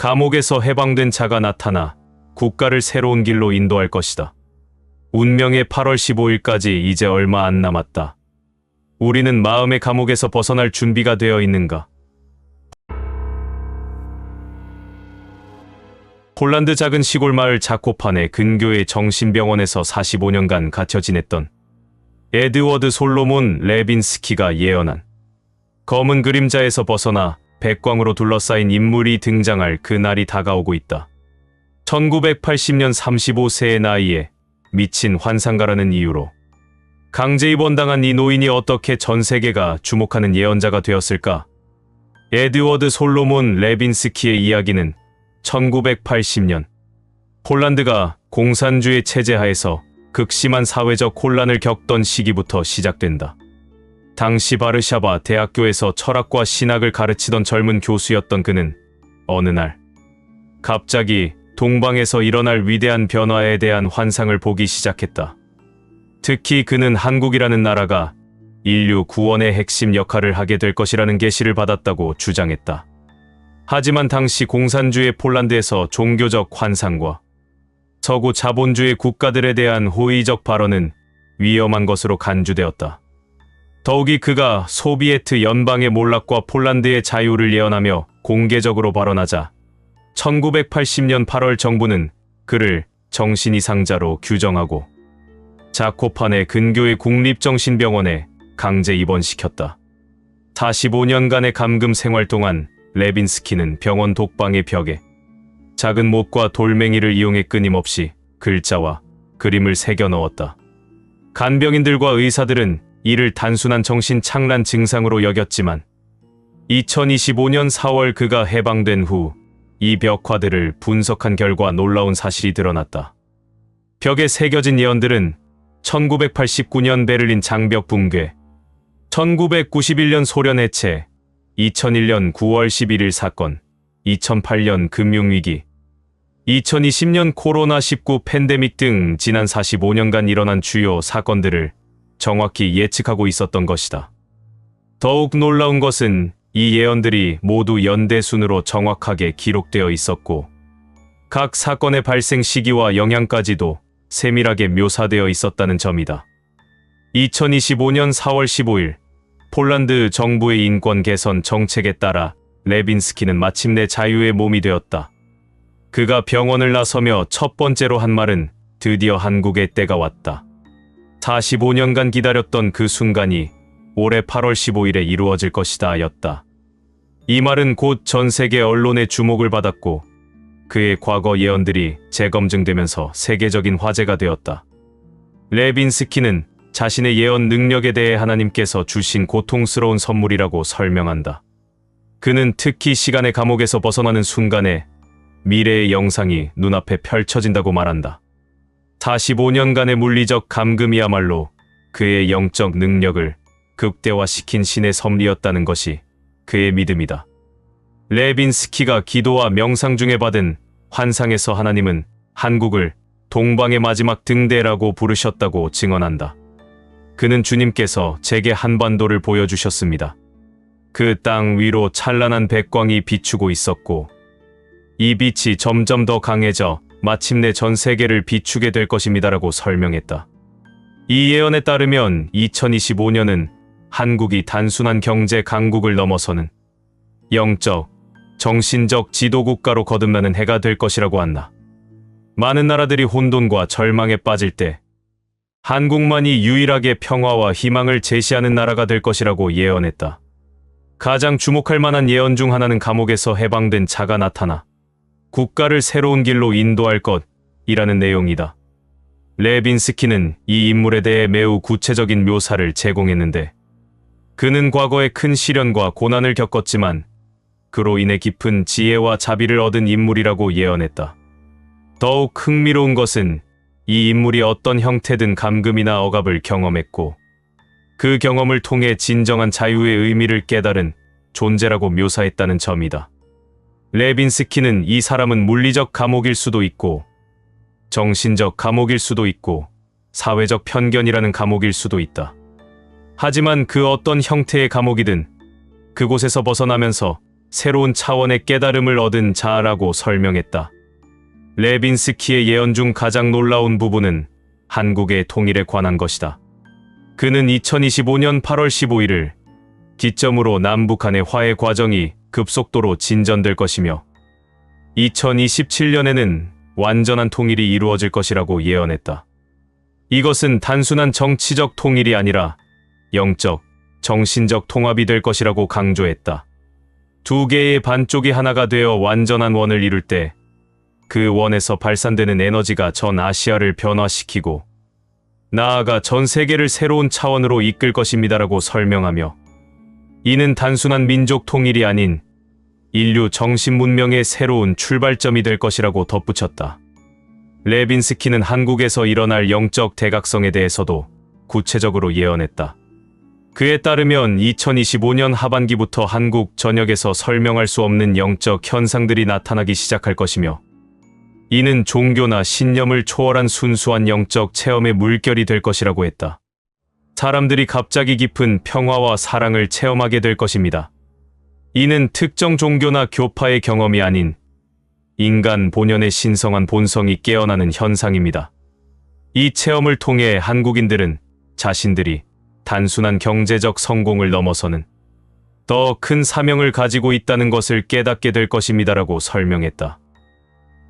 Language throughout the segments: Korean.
감옥에서 해방된 자가 나타나 국가를 새로운 길로 인도할 것이다. 운명의 8월 15일까지 이제 얼마 안 남았다. 우리는 마음의 감옥에서 벗어날 준비가 되어 있는가? 폴란드 작은 시골 마을 자코판의 근교의 정신병원에서 45년간 갇혀 지냈던 에드워드 솔로몬 레빈스키가 예언한 검은 그림자에서 벗어나 백광으로 둘러싸인 인물이 등장할 그날이 다가오고 있다. 1980년 35세의 나이에 미친 환상가라는 이유로 강제 입원당한 이 노인이 어떻게 전 세계가 주목하는 예언자가 되었을까? 에드워드 솔로몬 레빈스키의 이야기는 1980년 폴란드가 공산주의 체제 하에서 극심한 사회적 혼란을 겪던 시기부터 시작된다. 당시 바르샤바 대학교에서 철학과 신학을 가르치던 젊은 교수였던 그는 어느 날 갑자기 동방에서 일어날 위대한 변화에 대한 환상을 보기 시작했다. 특히 그는 한국이라는 나라가 인류 구원의 핵심 역할을 하게 될 것이라는 계시를 받았다고 주장했다. 하지만 당시 공산주의 폴란드에서 종교적 환상과 서구 자본주의 국가들에 대한 호의적 발언은 위험한 것으로 간주되었다. 더욱이 그가 소비에트 연방의 몰락과 폴란드의 자유를 예언하며 공개적으로 발언하자 1980년 8월 정부는 그를 정신이상자로 규정하고 자코판의 근교의 국립정신병원에 강제 입원시켰다. 45년간의 감금 생활 동안 레빈스키는 병원 독방의 벽에 작은 못과 돌멩이를 이용해 끊임없이 글자와 그림을 새겨 넣었다. 간병인들과 의사들은 이를 단순한 정신 착란 증상으로 여겼지만 2025년 4월 그가 해방된 후 이 벽화들을 분석한 결과 놀라운 사실이 드러났다. 벽에 새겨진 예언들은 1989년 베를린 장벽 붕괴, 1991년 소련 해체, 2001년 9월 11일 사건, 2008년 금융위기, 2020년 코로나19 팬데믹 등 지난 45년간 일어난 주요 사건들을 정확히 예측하고 있었던 것이다. 더욱 놀라운 것은 이 예언들이 모두 연대순으로 정확하게 기록되어 있었고 각 사건의 발생 시기와 영향까지도 세밀하게 묘사되어 있었다는 점이다. 2025년 4월 15일 폴란드 정부의 인권 개선 정책에 따라 레빈스키는 마침내 자유의 몸이 되었다. 그가 병원을 나서며 첫 번째로 한 말은 드디어 한국의 때가 왔다. 45년간 기다렸던 그 순간이 올해 8월 15일에 이루어질 것이다 였다. 이 말은 곧 전 세계 언론의 주목을 받았고 그의 과거 예언들이 재검증되면서 세계적인 화제가 되었다. 레빈스키는 자신의 예언 능력에 대해 하나님께서 주신 고통스러운 선물이라고 설명한다. 그는 특히 시간의 감옥에서 벗어나는 순간에 미래의 영상이 눈앞에 펼쳐진다고 말한다. 45년간의 물리적 감금이야말로 그의 영적 능력을 극대화시킨 신의 섭리였다는 것이 그의 믿음이다. 레빈스키가 기도와 명상 중에 받은 환상에서 하나님은 한국을 동방의 마지막 등대라고 부르셨다고 증언한다. 그는 주님께서 제게 한반도를 보여주셨습니다. 그 땅 위로 찬란한 백광이 비추고 있었고 이 빛이 점점 더 강해져 마침내 전 세계를 비추게 될 것입니다라고 설명했다. 이 예언에 따르면 2025년은 한국이 단순한 경제 강국을 넘어서는 영적, 정신적 지도국가로 거듭나는 해가 될 것이라고 한다. 많은 나라들이 혼돈과 절망에 빠질 때 한국만이 유일하게 평화와 희망을 제시하는 나라가 될 것이라고 예언했다. 가장 주목할 만한 예언 중 하나는 감옥에서 해방된 자가 나타나 국가를 새로운 길로 인도할 것이라는 내용이다. 레빈스키는 이 인물에 대해 매우 구체적인 묘사를 제공했는데 그는 과거에 큰 시련과 고난을 겪었지만 그로 인해 깊은 지혜와 자비를 얻은 인물이라고 예언했다. 더욱 흥미로운 것은 이 인물이 어떤 형태든 감금이나 억압을 경험했고 그 경험을 통해 진정한 자유의 의미를 깨달은 존재라고 묘사했다는 점이다. 레빈스키는 이 사람은 물리적 감옥일 수도 있고 정신적 감옥일 수도 있고 사회적 편견이라는 감옥일 수도 있다. 하지만 그 어떤 형태의 감옥이든 그곳에서 벗어나면서 새로운 차원의 깨달음을 얻은 자아라고 설명했다. 레빈스키의 예언 중 가장 놀라운 부분은 한국의 통일에 관한 것이다. 그는 2025년 8월 15일을 기점으로 남북한의 화해 과정이 급속도로 진전될 것이며 2027년에는 완전한 통일이 이루어질 것이라고 예언했다. 이것은 단순한 정치적 통일이 아니라 영적, 정신적 통합이 될 것이라고 강조했다. 두 개의 반쪽이 하나가 되어 완전한 원을 이룰 때 그 원에서 발산되는 에너지가 전 아시아를 변화시키고 나아가 전 세계를 새로운 차원으로 이끌 것입니다라고 설명하며 이는 단순한 민족 통일이 아닌 인류 정신 문명의 새로운 출발점이 될 것이라고 덧붙였다. 레빈스키는 한국에서 일어날 영적 대각성에 대해서도 구체적으로 예언했다. 그에 따르면 2025년 하반기부터 한국 전역에서 설명할 수 없는 영적 현상들이 나타나기 시작할 것이며 이는 종교나 신념을 초월한 순수한 영적 체험의 물결이 될 것이라고 했다. 사람들이 갑자기 깊은 평화와 사랑을 체험하게 될 것입니다. 이는 특정 종교나 교파의 경험이 아닌 인간 본연의 신성한 본성이 깨어나는 현상입니다. 이 체험을 통해 한국인들은 자신들이 단순한 경제적 성공을 넘어서는 더 큰 사명을 가지고 있다는 것을 깨닫게 될 것입니다라고 설명했다.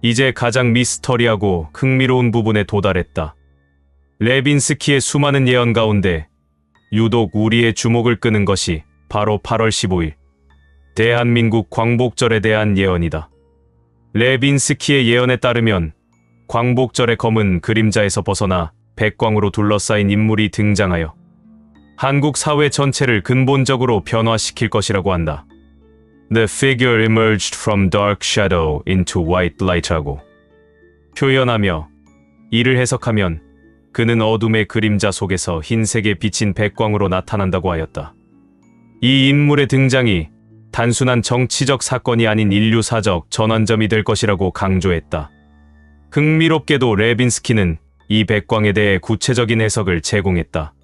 이제 가장 미스터리하고 흥미로운 부분에 도달했다. 레빈스키의 수많은 예언 가운데 유독 우리의 주목을 끄는 것이 바로 8월 15일 대한민국 광복절에 대한 예언이다. 레빈스키의 예언에 따르면 광복절의 검은 그림자에서 벗어나 백광으로 둘러싸인 인물이 등장하여 한국 사회 전체를 근본적으로 변화시킬 것이라고 한다. The figure emerged from dark shadow into white light라고 표현하며 이를 해석하면 그는 어둠의 그림자 속에서 흰색에 비친 백광으로 나타난다고 하였다. 이 인물의 등장이 단순한 정치적 사건이 아닌 인류사적 전환점이 될 것이라고 강조했다. 흥미롭게도 레빈스키는 이 백광에 대해 구체적인 해석을 제공했다.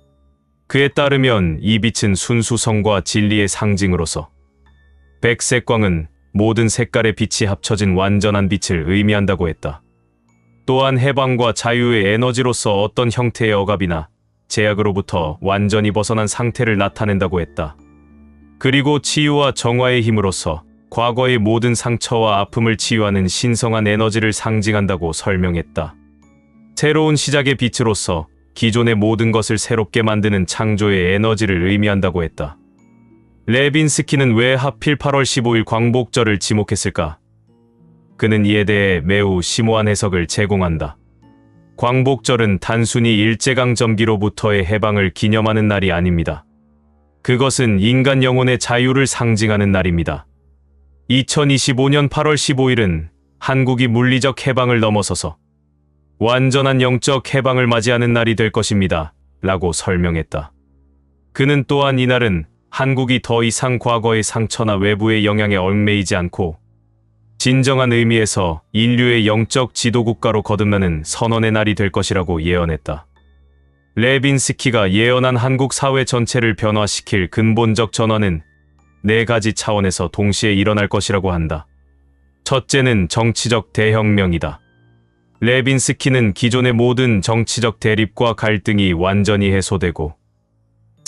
그에 따르면 이 빛은 순수성과 진리의 상징으로서 백색광은 모든 색깔의 빛이 합쳐진 완전한 빛을 의미한다고 했다. 또한 해방과 자유의 에너지로서 어떤 형태의 억압이나 제약으로부터 완전히 벗어난 상태를 나타낸다고 했다. 그리고 치유와 정화의 힘으로서 과거의 모든 상처와 아픔을 치유하는 신성한 에너지를 상징한다고 설명했다. 새로운 시작의 빛으로서 기존의 모든 것을 새롭게 만드는 창조의 에너지를 의미한다고 했다. 레빈스키는 왜 하필 8월 15일 광복절을 지목했을까? 그는 이에 대해 매우 심오한 해석을 제공한다. 광복절은 단순히 일제강점기로부터의 해방을 기념하는 날이 아닙니다. 그것은 인간 영혼의 자유를 상징하는 날입니다. 2025년 8월 15일은 한국이 물리적 해방을 넘어서서 완전한 영적 해방을 맞이하는 날이 될 것입니다. 라고 설명했다. 그는 또한 이날은 한국이 더 이상 과거의 상처나 외부의 영향에 얽매이지 않고 진정한 의미에서 인류의 영적 지도국가로 거듭나는 선언의 날이 될 것이라고 예언했다. 레빈스키가 예언한 한국 사회 전체를 변화시킬 근본적 전환은 4가지 차원에서 동시에 일어날 것이라고 한다. 첫째는 정치적 대혁명이다. 레빈스키는 기존의 모든 정치적 대립과 갈등이 완전히 해소되고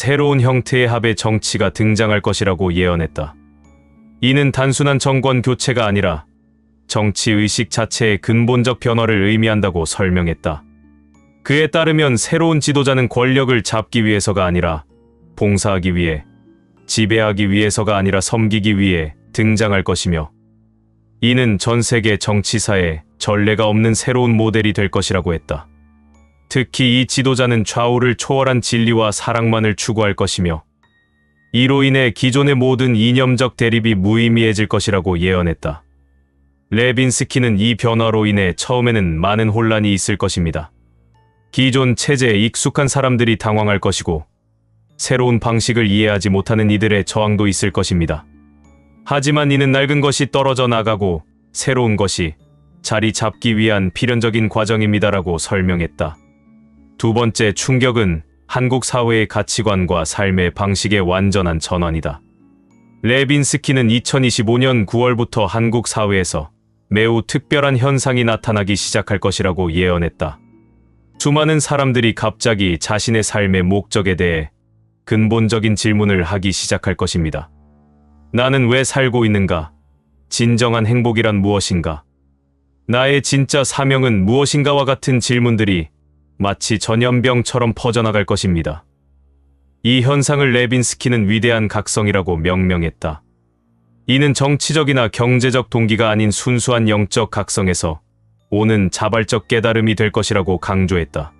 새로운 형태의 합의 정치가 등장할 것이라고 예언했다. 이는 단순한 정권 교체가 아니라 정치의식 자체의 근본적 변화를 의미한다고 설명했다. 그에 따르면 새로운 지도자는 권력을 잡기 위해서가 아니라 봉사하기 위해, 지배하기 위해서가 아니라 섬기기 위해 등장할 것이며 이는 전 세계 정치사에 전례가 없는 새로운 모델이 될 것이라고 했다. 특히 이 지도자는 좌우를 초월한 진리와 사랑만을 추구할 것이며 이로 인해 기존의 모든 이념적 대립이 무의미해질 것이라고 예언했다. 레빈스키는 이 변화로 인해 처음에는 많은 혼란이 있을 것입니다. 기존 체제에 익숙한 사람들이 당황할 것이고 새로운 방식을 이해하지 못하는 이들의 저항도 있을 것입니다. 하지만 이는 낡은 것이 떨어져 나가고 새로운 것이 자리 잡기 위한 필연적인 과정입니다라고 설명했다. 두 번째 충격은 한국 사회의 가치관과 삶의 방식의 완전한 전환이다. 레빈스키는 2025년 9월부터 한국 사회에서 매우 특별한 현상이 나타나기 시작할 것이라고 예언했다. 수많은 사람들이 갑자기 자신의 삶의 목적에 대해 근본적인 질문을 하기 시작할 것입니다. 나는 왜 살고 있는가? 진정한 행복이란 무엇인가? 나의 진짜 사명은 무엇인가와 같은 질문들이 마치 전염병처럼 퍼져나갈 것입니다. 이 현상을 레빈스키는 위대한 각성이라고 명명했다. 이는 정치적이나 경제적 동기가 아닌 순수한 영적 각성에서 오는 자발적 깨달음이 될 것이라고 강조했다.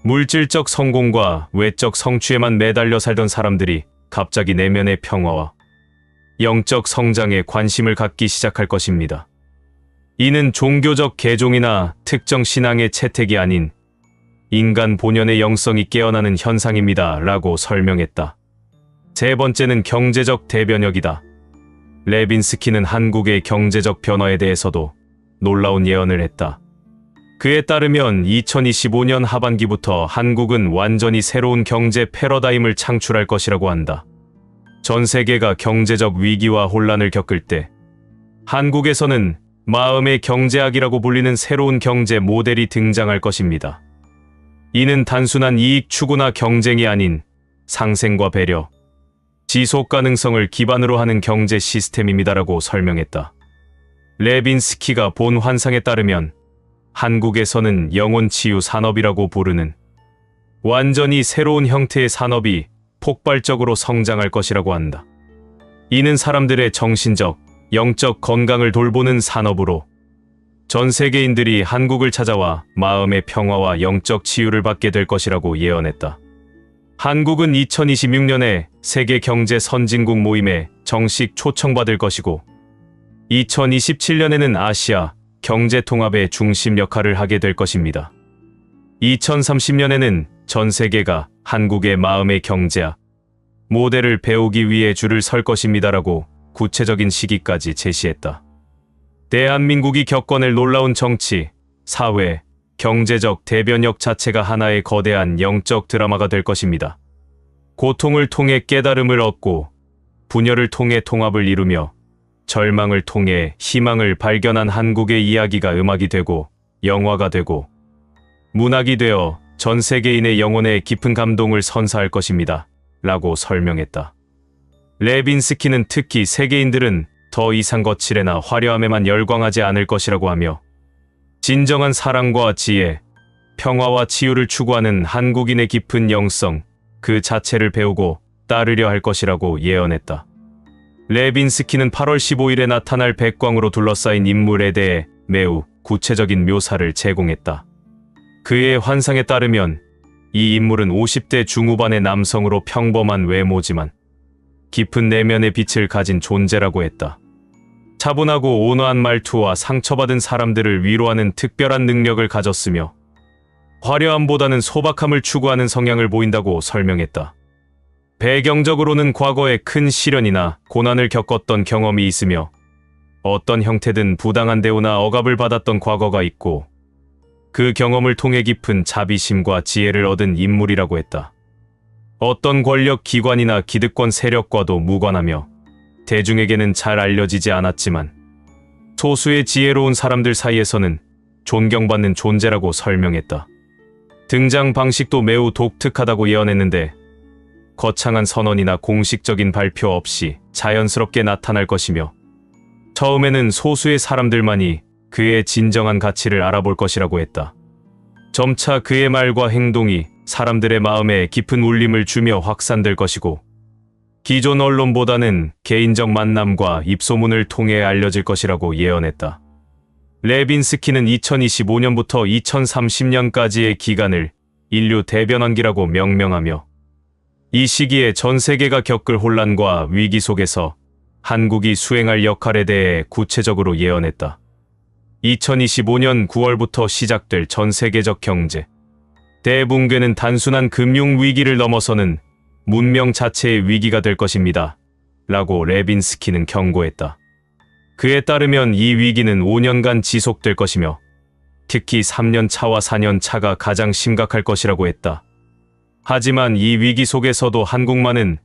물질적 성공과 외적 성취에만 매달려 살던 사람들이 갑자기 내면의 평화와 영적 성장에 관심을 갖기 시작할 것입니다. 이는 종교적 개종이나 특정 신앙의 채택이 아닌 인간 본연의 영성이 깨어나는 현상입니다. 라고 설명했다. 세 번째는 경제적 대변혁이다. 레빈스키는 한국의 경제적 변화에 대해서도 놀라운 예언을 했다. 그에 따르면 2025년 하반기부터 한국은 완전히 새로운 경제 패러다임을 창출할 것이라고 한다. 전 세계가 경제적 위기와 혼란을 겪을 때 한국에서는 마음의 경제학이라고 불리는 새로운 경제 모델이 등장할 것입니다. 이는 단순한 이익 추구나 경쟁이 아닌 상생과 배려, 지속 가능성을 기반으로 하는 경제 시스템입니다라고 설명했다. 레빈스키가 본 환상에 따르면 한국에서는 영혼 치유 산업이라고 부르는 완전히 새로운 형태의 산업이 폭발적으로 성장할 것이라고 한다. 이는 사람들의 정신적, 영적 건강을 돌보는 산업으로 전 세계인들이 한국을 찾아와 마음의 평화와 영적 치유를 받게 될 것이라고 예언했다. 한국은 2026년에 세계 경제 선진국 모임에 정식 초청받을 것이고 2027년에는 아시아 경제 통합의 중심 역할을 하게 될 것입니다. 2030년에는 전 세계가 한국의 마음의 경제학 모델을 배우기 위해 줄을 설 것입니다라고 구체적인 시기까지 제시했다. 대한민국이 겪어낼 놀라운 정치, 사회, 경제적 대변혁 자체가 하나의 거대한 영적 드라마가 될 것입니다. 고통을 통해 깨달음을 얻고 분열을 통해 통합을 이루며 절망을 통해 희망을 발견한 한국의 이야기가 음악이 되고 영화가 되고 문학이 되어 전 세계인의 영혼에 깊은 감동을 선사할 것입니다. 라고 설명했다. 레빈스키는 특히 세계인들은 더 이상 거칠애나 화려함에만 열광하지 않을 것이라고 하며 진정한 사랑과 지혜, 평화와 치유를 추구하는 한국인의 깊은 영성 그 자체를 배우고 따르려 할 것이라고 예언했다. 레빈스키는 8월 15일에 나타날 백광으로 둘러싸인 인물에 대해 매우 구체적인 묘사를 제공했다. 그의 환상에 따르면 이 인물은 50대 중후반의 남성으로 평범한 외모지만 깊은 내면의 빛을 가진 존재라고 했다. 차분하고 온화한 말투와 상처받은 사람들을 위로하는 특별한 능력을 가졌으며 화려함보다는 소박함을 추구하는 성향을 보인다고 설명했다. 배경적으로는 과거에 큰 시련이나 고난을 겪었던 경험이 있으며 어떤 형태든 부당한 대우나 억압을 받았던 과거가 있고 그 경험을 통해 깊은 자비심과 지혜를 얻은 인물이라고 했다. 어떤 권력 기관이나 기득권 세력과도 무관하며 대중에게는 잘 알려지지 않았지만 소수의 지혜로운 사람들 사이에서는 존경받는 존재라고 설명했다. 등장 방식도 매우 독특하다고 예언했는데 거창한 선언이나 공식적인 발표 없이 자연스럽게 나타날 것이며 처음에는 소수의 사람들만이 그의 진정한 가치를 알아볼 것이라고 했다. 점차 그의 말과 행동이 사람들의 마음에 깊은 울림을 주며 확산될 것이고 기존 언론보다는 개인적 만남과 입소문을 통해 알려질 것이라고 예언했다. 레빈스키는 2025년부터 2030년까지의 기간을 인류 대변환기라고 명명하며 이 시기에 전 세계가 겪을 혼란과 위기 속에서 한국이 수행할 역할에 대해 구체적으로 예언했다. 2025년 9월부터 시작될 전 세계적 경제 대붕괴는 단순한 금융 위기를 넘어서는 문명 자체의 위기가 될 것입니다. 라고 레빈스키는 경고했다. 그에 따르면 이 위기는 5년간 지속될 것이며 특히 3년 차와 4년 차가 가장 심각할 것이라고 했다. 하지만 이 위기 속에서도 한국만은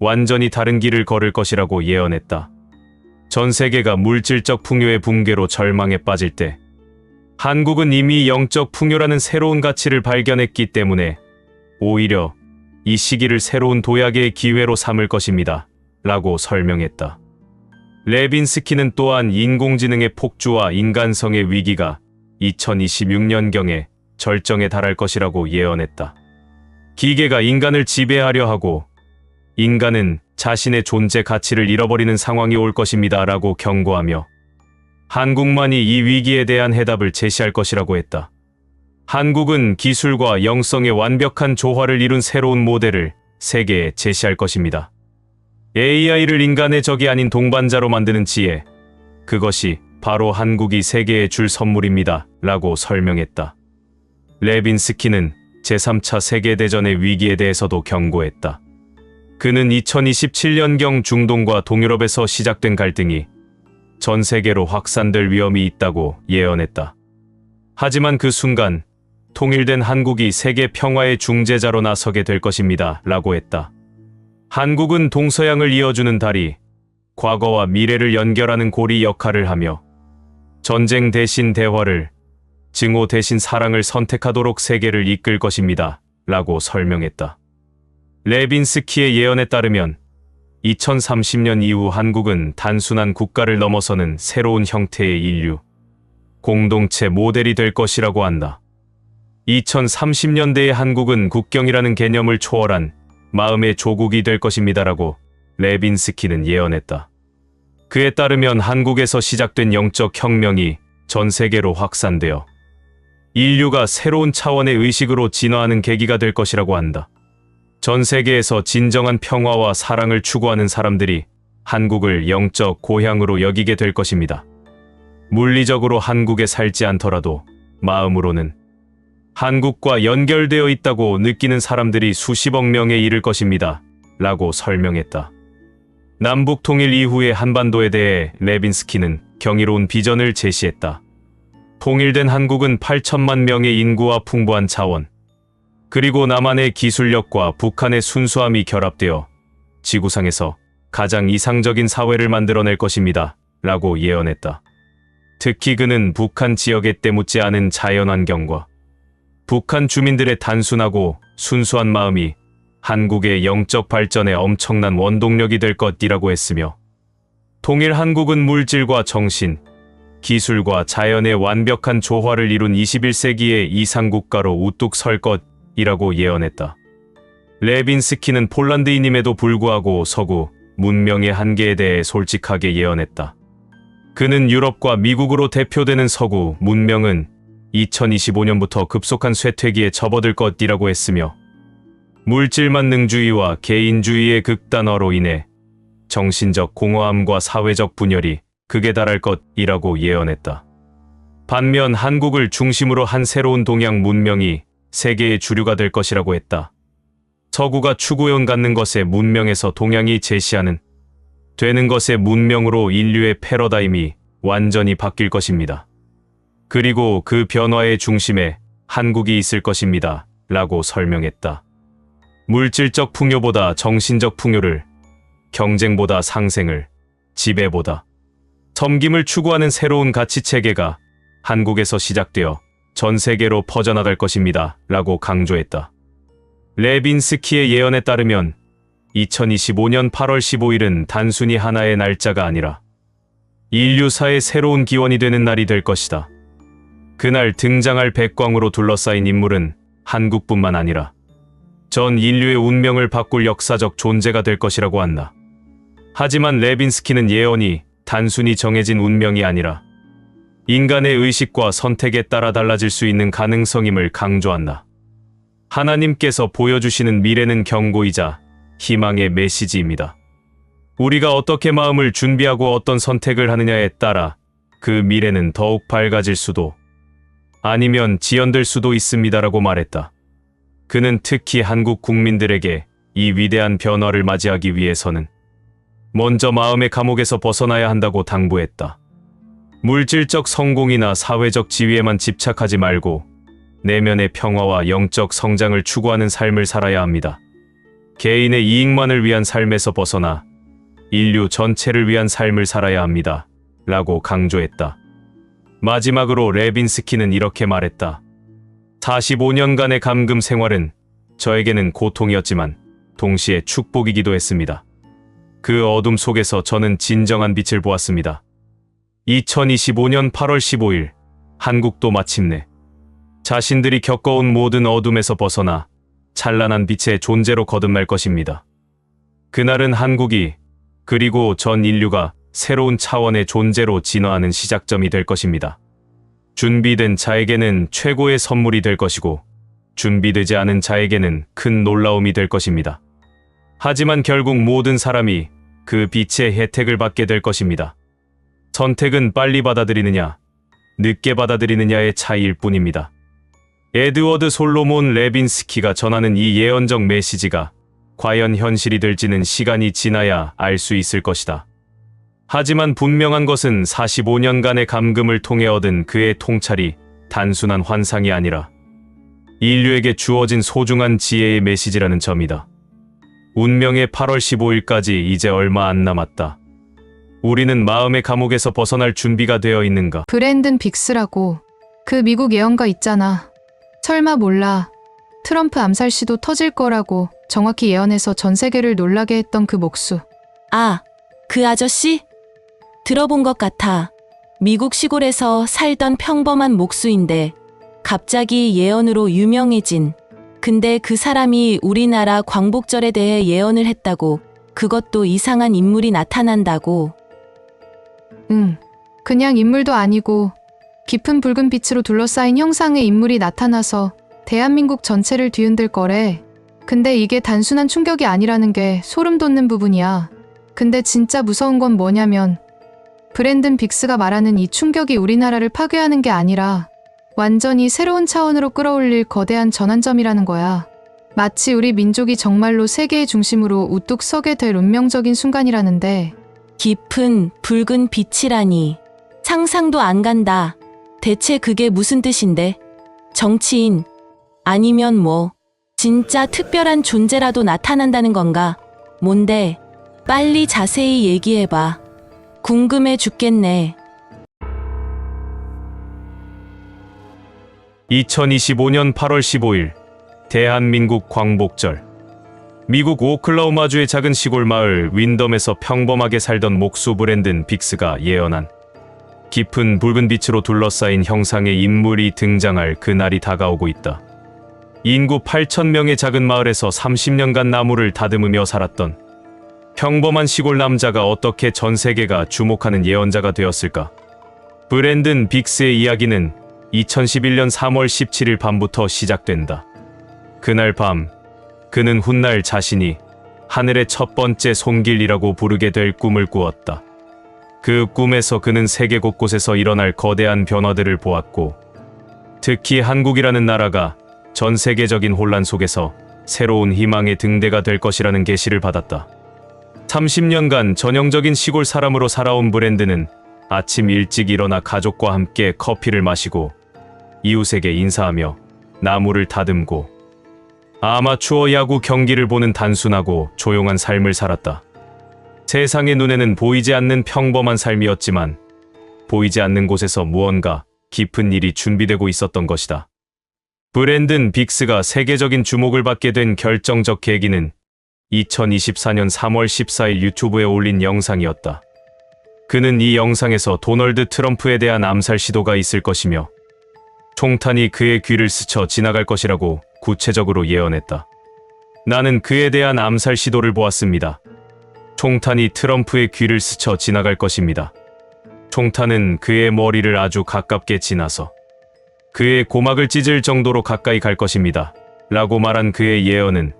완전히 다른 길을 걸을 것이라고 예언했다. 전 세계가 물질적 풍요의 붕괴로 절망에 빠질 때 한국은 이미 영적 풍요라는 새로운 가치를 발견했기 때문에 오히려 이 시기를 새로운 도약의 기회로 삼을 것입니다. 라고 설명했다. 레빈스키는 또한 인공지능의 폭주와 인간성의 위기가 2026년경에 절정에 달할 것이라고 예언했다. 기계가 인간을 지배하려 하고 인간은 자신의 존재 가치를 잃어버리는 상황이 올 것입니다. 라고 경고하며 한국만이 이 위기에 대한 해답을 제시할 것이라고 했다. 한국은 기술과 영성의 완벽한 조화를 이룬 새로운 모델을 세계에 제시할 것입니다. AI를 인간의 적이 아닌 동반자로 만드는 지혜, 그것이 바로 한국이 세계에 줄 선물입니다. 라고 설명했다. 레빈스키는 제3차 세계대전의 위기에 대해서도 경고했다. 그는 2027년경 중동과 동유럽에서 시작된 갈등이 전 세계로 확산될 위험이 있다고 예언했다. 하지만 그 순간 통일된 한국이 세계 평화의 중재자로 나서게 될 것입니다. 라고 했다. 한국은 동서양을 이어주는 다리, 과거와 미래를 연결하는 고리 역할을 하며 전쟁 대신 대화를, 증오 대신 사랑을 선택하도록 세계를 이끌 것입니다. 라고 설명했다. 레빈스키의 예언에 따르면 2030년 이후 한국은 단순한 국가를 넘어서는 새로운 형태의 인류, 공동체 모델이 될 것이라고 한다. 2030년대의 한국은 국경이라는 개념을 초월한 마음의 조국이 될 것입니다라고 레빈스키는 예언했다. 그에 따르면 한국에서 시작된 영적 혁명이 전 세계로 확산되어 인류가 새로운 차원의 의식으로 진화하는 계기가 될 것이라고 한다. 전 세계에서 진정한 평화와 사랑을 추구하는 사람들이 한국을 영적 고향으로 여기게 될 것입니다. 물리적으로 한국에 살지 않더라도 마음으로는 한국과 연결되어 있다고 느끼는 사람들이 수십억 명에 이를 것입니다. 라고 설명했다. 남북 통일 이후의 한반도에 대해 레빈스키는 경이로운 비전을 제시했다. 통일된 한국은 8천만 명의 인구와 풍부한 자원, 그리고 남한의 기술력과 북한의 순수함이 결합되어 지구상에서 가장 이상적인 사회를 만들어낼 것입니다. 라고 예언했다. 특히 그는 북한 지역에 때묻지 않은 자연환경과 북한 주민들의 단순하고 순수한 마음이 한국의 영적 발전에 엄청난 원동력이 될 것이라고 했으며, 통일 한국은 물질과 정신, 기술과 자연의 완벽한 조화를 이룬 21세기의 이상국가로 우뚝 설 것이라고 예언했다. 레빈스키는 폴란드인임에도 불구하고 서구 문명의 한계에 대해 솔직하게 예언했다. 그는 유럽과 미국으로 대표되는 서구 문명은 2025년부터 급속한 쇠퇴기에 접어들 것이라고 했으며, 물질만능주의와 개인주의의 극단화로 인해 정신적 공허함과 사회적 분열이 극에 달할 것이라고 예언했다. 반면 한국을 중심으로 한 새로운 동양 문명이 세계의 주류가 될 것이라고 했다. 서구가 추구해온 갖는 것의 문명에서 동양이 제시하는 되는 것의 문명으로 인류의 패러다임이 완전히 바뀔 것입니다. 그리고 그 변화의 중심에 한국이 있을 것입니다. 라고 설명했다. 물질적 풍요보다 정신적 풍요를, 경쟁보다 상생을, 지배보다 섬김을 추구하는 새로운 가치체계가 한국에서 시작되어 전 세계로 퍼져나갈 것입니다. 라고 강조했다. 레빈스키의 예언에 따르면 2025년 8월 15일은 단순히 하나의 날짜가 아니라 인류사의 새로운 기원이 되는 날이 될 것이다. 그날 등장할 백광으로 둘러싸인 인물은 한국뿐만 아니라 전 인류의 운명을 바꿀 역사적 존재가 될 것이라고 한다. 하지만 레빈스키는 예언이 단순히 정해진 운명이 아니라 인간의 의식과 선택에 따라 달라질 수 있는 가능성임을 강조한다. 하나님께서 보여주시는 미래는 경고이자 희망의 메시지입니다. 우리가 어떻게 마음을 준비하고 어떤 선택을 하느냐에 따라 그 미래는 더욱 밝아질 수도 아니면 지연될 수도 있습니다라고 말했다. 그는 특히 한국 국민들에게 이 위대한 변화를 맞이하기 위해서는 먼저 마음의 감옥에서 벗어나야 한다고 당부했다. 물질적 성공이나 사회적 지위에만 집착하지 말고 내면의 평화와 영적 성장을 추구하는 삶을 살아야 합니다. 개인의 이익만을 위한 삶에서 벗어나 인류 전체를 위한 삶을 살아야 합니다. 라고 강조했다. 마지막으로 레빈스키는 이렇게 말했다. 45년간의 감금 생활은 저에게는 고통이었지만 동시에 축복이기도 했습니다. 그 어둠 속에서 저는 진정한 빛을 보았습니다. 2025년 8월 15일, 한국도 마침내 자신들이 겪어온 모든 어둠에서 벗어나 찬란한 빛의 존재로 거듭날 것입니다. 그날은 한국이 그리고 전 인류가 새로운 차원의 존재로 진화하는 시작점이 될 것입니다. 준비된 자에게는 최고의 선물이 될 것이고 준비되지 않은 자에게는 큰 놀라움이 될 것입니다. 하지만 결국 모든 사람이 그 빛의 혜택을 받게 될 것입니다. 선택은 빨리 받아들이느냐, 늦게 받아들이느냐의 차이일 뿐입니다. 에드워드 솔로몬 레빈스키가 전하는 이 예언적 메시지가 과연 현실이 될지는 시간이 지나야 알 수 있을 것이다. 하지만 분명한 것은 45년간의 감금을 통해 얻은 그의 통찰이 단순한 환상이 아니라 인류에게 주어진 소중한 지혜의 메시지라는 점이다. 운명의 8월 15일까지 이제 얼마 안 남았다. 우리는 마음의 감옥에서 벗어날 준비가 되어 있는가? 브랜든 빅스라고 그 미국 예언가 있잖아. 설마 몰라. 트럼프 암살 시도 터질 거라고 정확히 예언해서 전 세계를 놀라게 했던 그 목수. 아, 그 아저씨? 들어본 것 같아. 미국 시골에서 살던 평범한 목수인데 갑자기 예언으로 유명해진. 근데 그 사람이 우리나라 광복절에 대해 예언을 했다고. 그것도 이상한 인물이 나타난다고. 그냥 인물도 아니고 깊은 붉은 빛으로 둘러싸인 형상의 인물이 나타나서 대한민국 전체를 뒤흔들 거래. 근데 이게 단순한 충격이 아니라는 게 소름 돋는 부분이야. 근데 진짜 무서운 건 뭐냐면 브랜든 빅스가 말하는 이 충격이 우리나라를 파괴하는 게 아니라 완전히 새로운 차원으로 끌어올릴 거대한 전환점이라는 거야. 마치 우리 민족이 정말로 세계의 중심으로 우뚝 서게 될 운명적인 순간이라는데. 깊은 붉은 빛이라니. 상상도 안 간다. 대체 그게 무슨 뜻인데? 정치인? 아니면 뭐 진짜 특별한 존재라도 나타난다는 건가? 뭔데? 빨리 자세히 얘기해봐. 궁금해 죽겠네. 2025년 8월 15일, 대한민국 광복절. 미국 오클라호마주의 작은 시골 마을 윈덤에서 평범하게 살던 목수 브랜든 빅스가 예언한 깊은 붉은 빛으로 둘러싸인 형상의 인물이 등장할 그날이 다가오고 있다. 인구 8,000명의 작은 마을에서 30년간 나무를 다듬으며 살았던 평범한 시골 남자가 어떻게 전 세계가 주목하는 예언자가 되었을까? 브랜든 빅스의 이야기는 2011년 3월 17일 밤부터 시작된다. 그날 밤, 그는 훗날 자신이 하늘의 첫 번째 손길이라고 부르게 될 꿈을 꾸었다. 그 꿈에서 그는 세계 곳곳에서 일어날 거대한 변화들을 보았고, 특히 한국이라는 나라가 전 세계적인 혼란 속에서 새로운 희망의 등대가 될 것이라는 계시를 받았다. 30년간 전형적인 시골 사람으로 살아온 브랜드는 아침 일찍 일어나 가족과 함께 커피를 마시고 이웃에게 인사하며 나무를 다듬고 아마추어 야구 경기를 보는 단순하고 조용한 삶을 살았다. 세상의 눈에는 보이지 않는 평범한 삶이었지만 보이지 않는 곳에서 무언가 깊은 일이 준비되고 있었던 것이다. 브랜든 빅스가 세계적인 주목을 받게 된 결정적 계기는 2024년 3월 14일 유튜브에 올린 영상이었다. 그는 이 영상에서 도널드 트럼프에 대한 암살 시도가 있을 것이며 총탄이 그의 귀를 스쳐 지나갈 것이라고 구체적으로 예언했다. 나는 그에 대한 암살 시도를 보았습니다. 총탄이 트럼프의 귀를 스쳐 지나갈 것입니다. 총탄은 그의 머리를 아주 가깝게 지나서 그의 고막을 찢을 정도로 가까이 갈 것입니다. 라고 말한 그의 예언은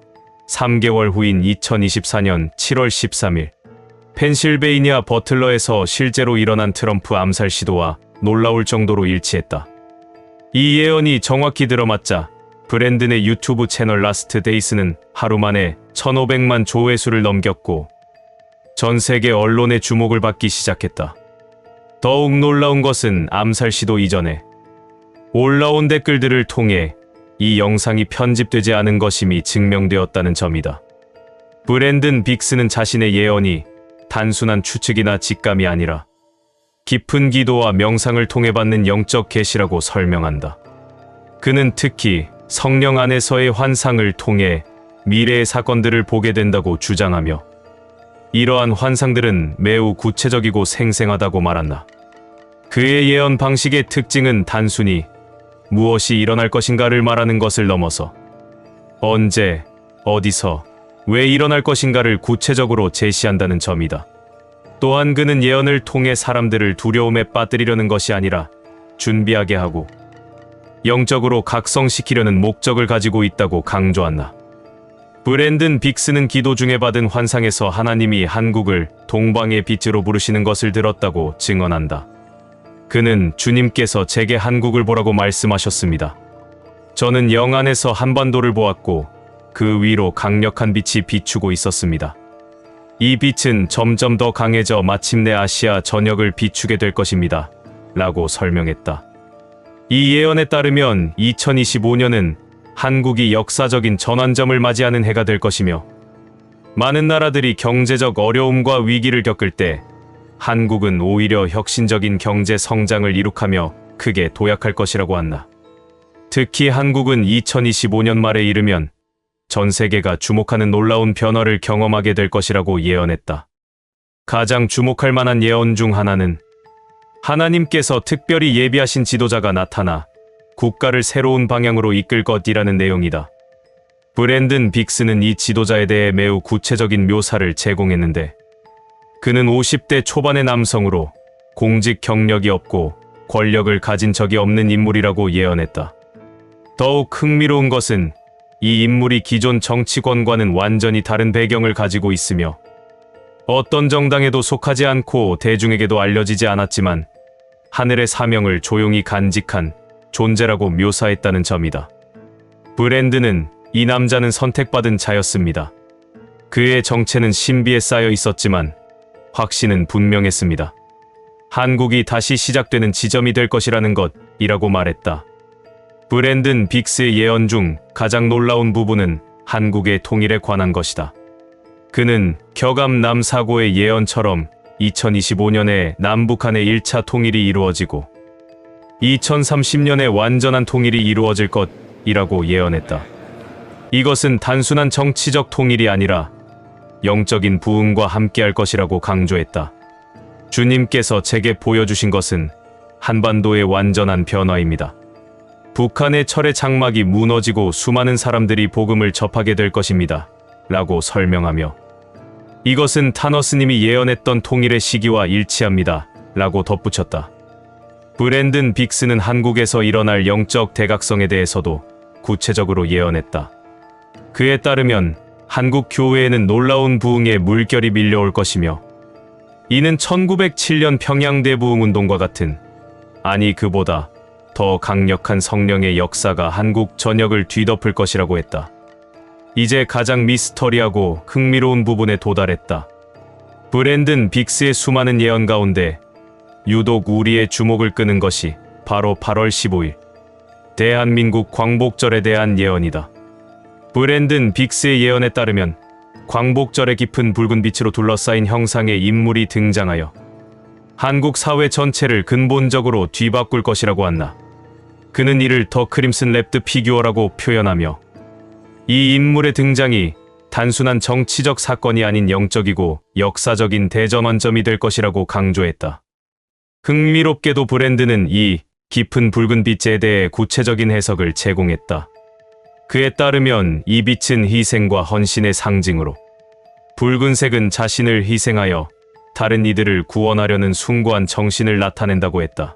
3개월 후인 2024년 7월 13일 펜실베이니아 버틀러에서 실제로 일어난 트럼프 암살 시도와 놀라울 정도로 일치했다. 이 예언이 정확히 들어맞자 브랜든의 유튜브 채널 라스트 데이스는 하루 만에 1,500만 조회수를 넘겼고 전 세계 언론의 주목을 받기 시작했다. 더욱 놀라운 것은 암살 시도 이전에 올라온 댓글들을 통해 이 영상이 편집되지 않은 것임이 증명되었다는 점이다. 브랜든 빅스는 자신의 예언이 단순한 추측이나 직감이 아니라 깊은 기도와 명상을 통해 받는 영적 계시라고 설명한다. 그는 특히 성령 안에서의 환상을 통해 미래의 사건들을 보게 된다고 주장하며 이러한 환상들은 매우 구체적이고 생생하다고 말한다. 그의 예언 방식의 특징은 단순히 무엇이 일어날 것인가를 말하는 것을 넘어서 언제, 어디서, 왜 일어날 것인가를 구체적으로 제시한다는 점이다. 또한 그는 예언을 통해 사람들을 두려움에 빠뜨리려는 것이 아니라 준비하게 하고 영적으로 각성시키려는 목적을 가지고 있다고 강조한다. 브랜든 빅스는 기도 중에 받은 환상에서 하나님이 한국을 동방의 빛으로 부르시는 것을 들었다고 증언한다. 그는 주님께서 제게 한국을 보라고 말씀하셨습니다. 저는 영안에서 한반도를 보았고 그 위로 강력한 빛이 비추고 있었습니다. 이 빛은 점점 더 강해져 마침내 아시아 전역을 비추게 될 것입니다. 라고 설명했다. 이 예언에 따르면 2025년은 한국이 역사적인 전환점을 맞이하는 해가 될 것이며 많은 나라들이 경제적 어려움과 위기를 겪을 때 한국은 오히려 혁신적인 경제 성장을 이룩하며 크게 도약할 것이라고 한다. 특히 한국은 2025년 말에 이르면 전 세계가 주목하는 놀라운 변화를 경험하게 될 것이라고 예언했다. 가장 주목할 만한 예언 중 하나는 하나님께서 특별히 예비하신 지도자가 나타나 국가를 새로운 방향으로 이끌 것이라는 내용이다. 브랜든 빅스는 이 지도자에 대해 매우 구체적인 묘사를 제공했는데 그는 50대 초반의 남성으로 공직 경력이 없고 권력을 가진 적이 없는 인물이라고 예언했다. 더욱 흥미로운 것은 이 인물이 기존 정치권과는 완전히 다른 배경을 가지고 있으며 어떤 정당에도 속하지 않고 대중에게도 알려지지 않았지만 하늘의 사명을 조용히 간직한 존재라고 묘사했다는 점이다. 브랜든은 이 남자는 선택받은 자였습니다. 그의 정체는 신비에 쌓여 있었지만 확신은 분명했습니다. 한국이 다시 시작되는 지점이 될 것이라는 것이라고 말했다. 브랜든 빅스의 예언 중 가장 놀라운 부분은 한국의 통일에 관한 것이다. 그는 격암남 사고의 예언처럼 2025년에 남북한의 1차 통일이 이루어지고 2030년에 완전한 통일이 이루어질 것이라고 예언했다. 이것은 단순한 정치적 통일이 아니라 영적인 부흥과 함께할 것이라고 강조했다. 주님께서 제게 보여주신 것은 한반도의 완전한 변화입니다. 북한의 철의 장막이 무너지고 수많은 사람들이 복음을 접하게 될 것입니다. 라고 설명하며 이것은 타너스님이 예언했던 통일의 시기와 일치합니다. 라고 덧붙였다. 브랜든 빅스는 한국에서 일어날 영적 대각성에 대해서도 구체적으로 예언했다. 그에 따르면 한국 교회에는 놀라운 부흥의 물결이 밀려올 것이며 이는 1907년 평양 대부흥운동과 같은 아니 그보다 더 강력한 성령의 역사가 한국 전역을 뒤덮을 것이라고 했다. 이제 가장 미스터리하고 흥미로운 부분에 도달했다. 브랜든 빅스의 수많은 예언 가운데 유독 우리의 주목을 끄는 것이 바로 8월 15일 대한민국 광복절에 대한 예언이다. 브랜든 빅스의 예언에 따르면 광복절의 깊은 붉은 빛으로 둘러싸인 형상의 인물이 등장하여 한국 사회 전체를 근본적으로 뒤바꿀 것이라고 한다. 그는 이를 더 크림슨 랩드 피규어라고 표현하며 이 인물의 등장이 단순한 정치적 사건이 아닌 영적이고 역사적인 대전환점이 될 것이라고 강조했다. 흥미롭게도 브랜드는 이 깊은 붉은 빛에 대해 구체적인 해석을 제공했다. 그에 따르면 이 빛은 희생과 헌신의 상징으로 붉은색은 자신을 희생하여 다른 이들을 구원하려는 숭고한 정신을 나타낸다고 했다.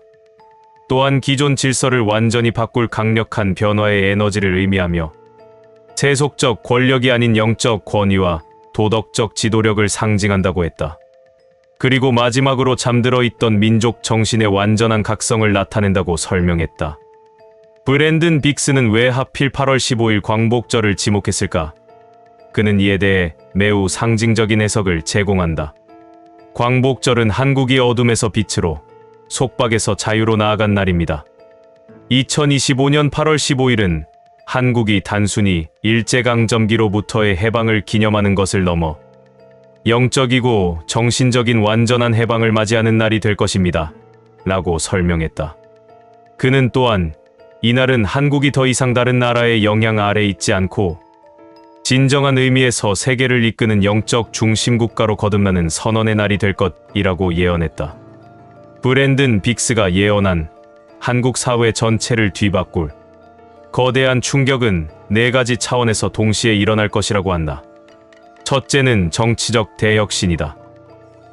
또한 기존 질서를 완전히 바꿀 강력한 변화의 에너지를 의미하며 세속적 권력이 아닌 영적 권위와 도덕적 지도력을 상징한다고 했다. 그리고 마지막으로 잠들어 있던 민족 정신의 완전한 각성을 나타낸다고 설명했다. 브랜든 빅스는 왜 하필 8월 15일 광복절을 지목했을까? 그는 이에 대해 매우 상징적인 해석을 제공한다. 광복절은 한국이 어둠에서 빛으로, 속박에서 자유로 나아간 날입니다. 2025년 8월 15일은 한국이 단순히 일제강점기로부터의 해방을 기념하는 것을 넘어 영적이고 정신적인 완전한 해방을 맞이하는 날이 될 것입니다. 라고 설명했다. 그는 또한 이날은 한국이 더 이상 다른 나라의 영향 아래 있지 않고 진정한 의미에서 세계를 이끄는 영적 중심 국가로 거듭나는 선언의 날이 될 것이라고 예언했다. 브랜든 빅스가 예언한 한국 사회 전체를 뒤바꿀 거대한 충격은 4가지 차원에서 동시에 일어날 것이라고 한다. 첫째는 정치적 대혁신이다.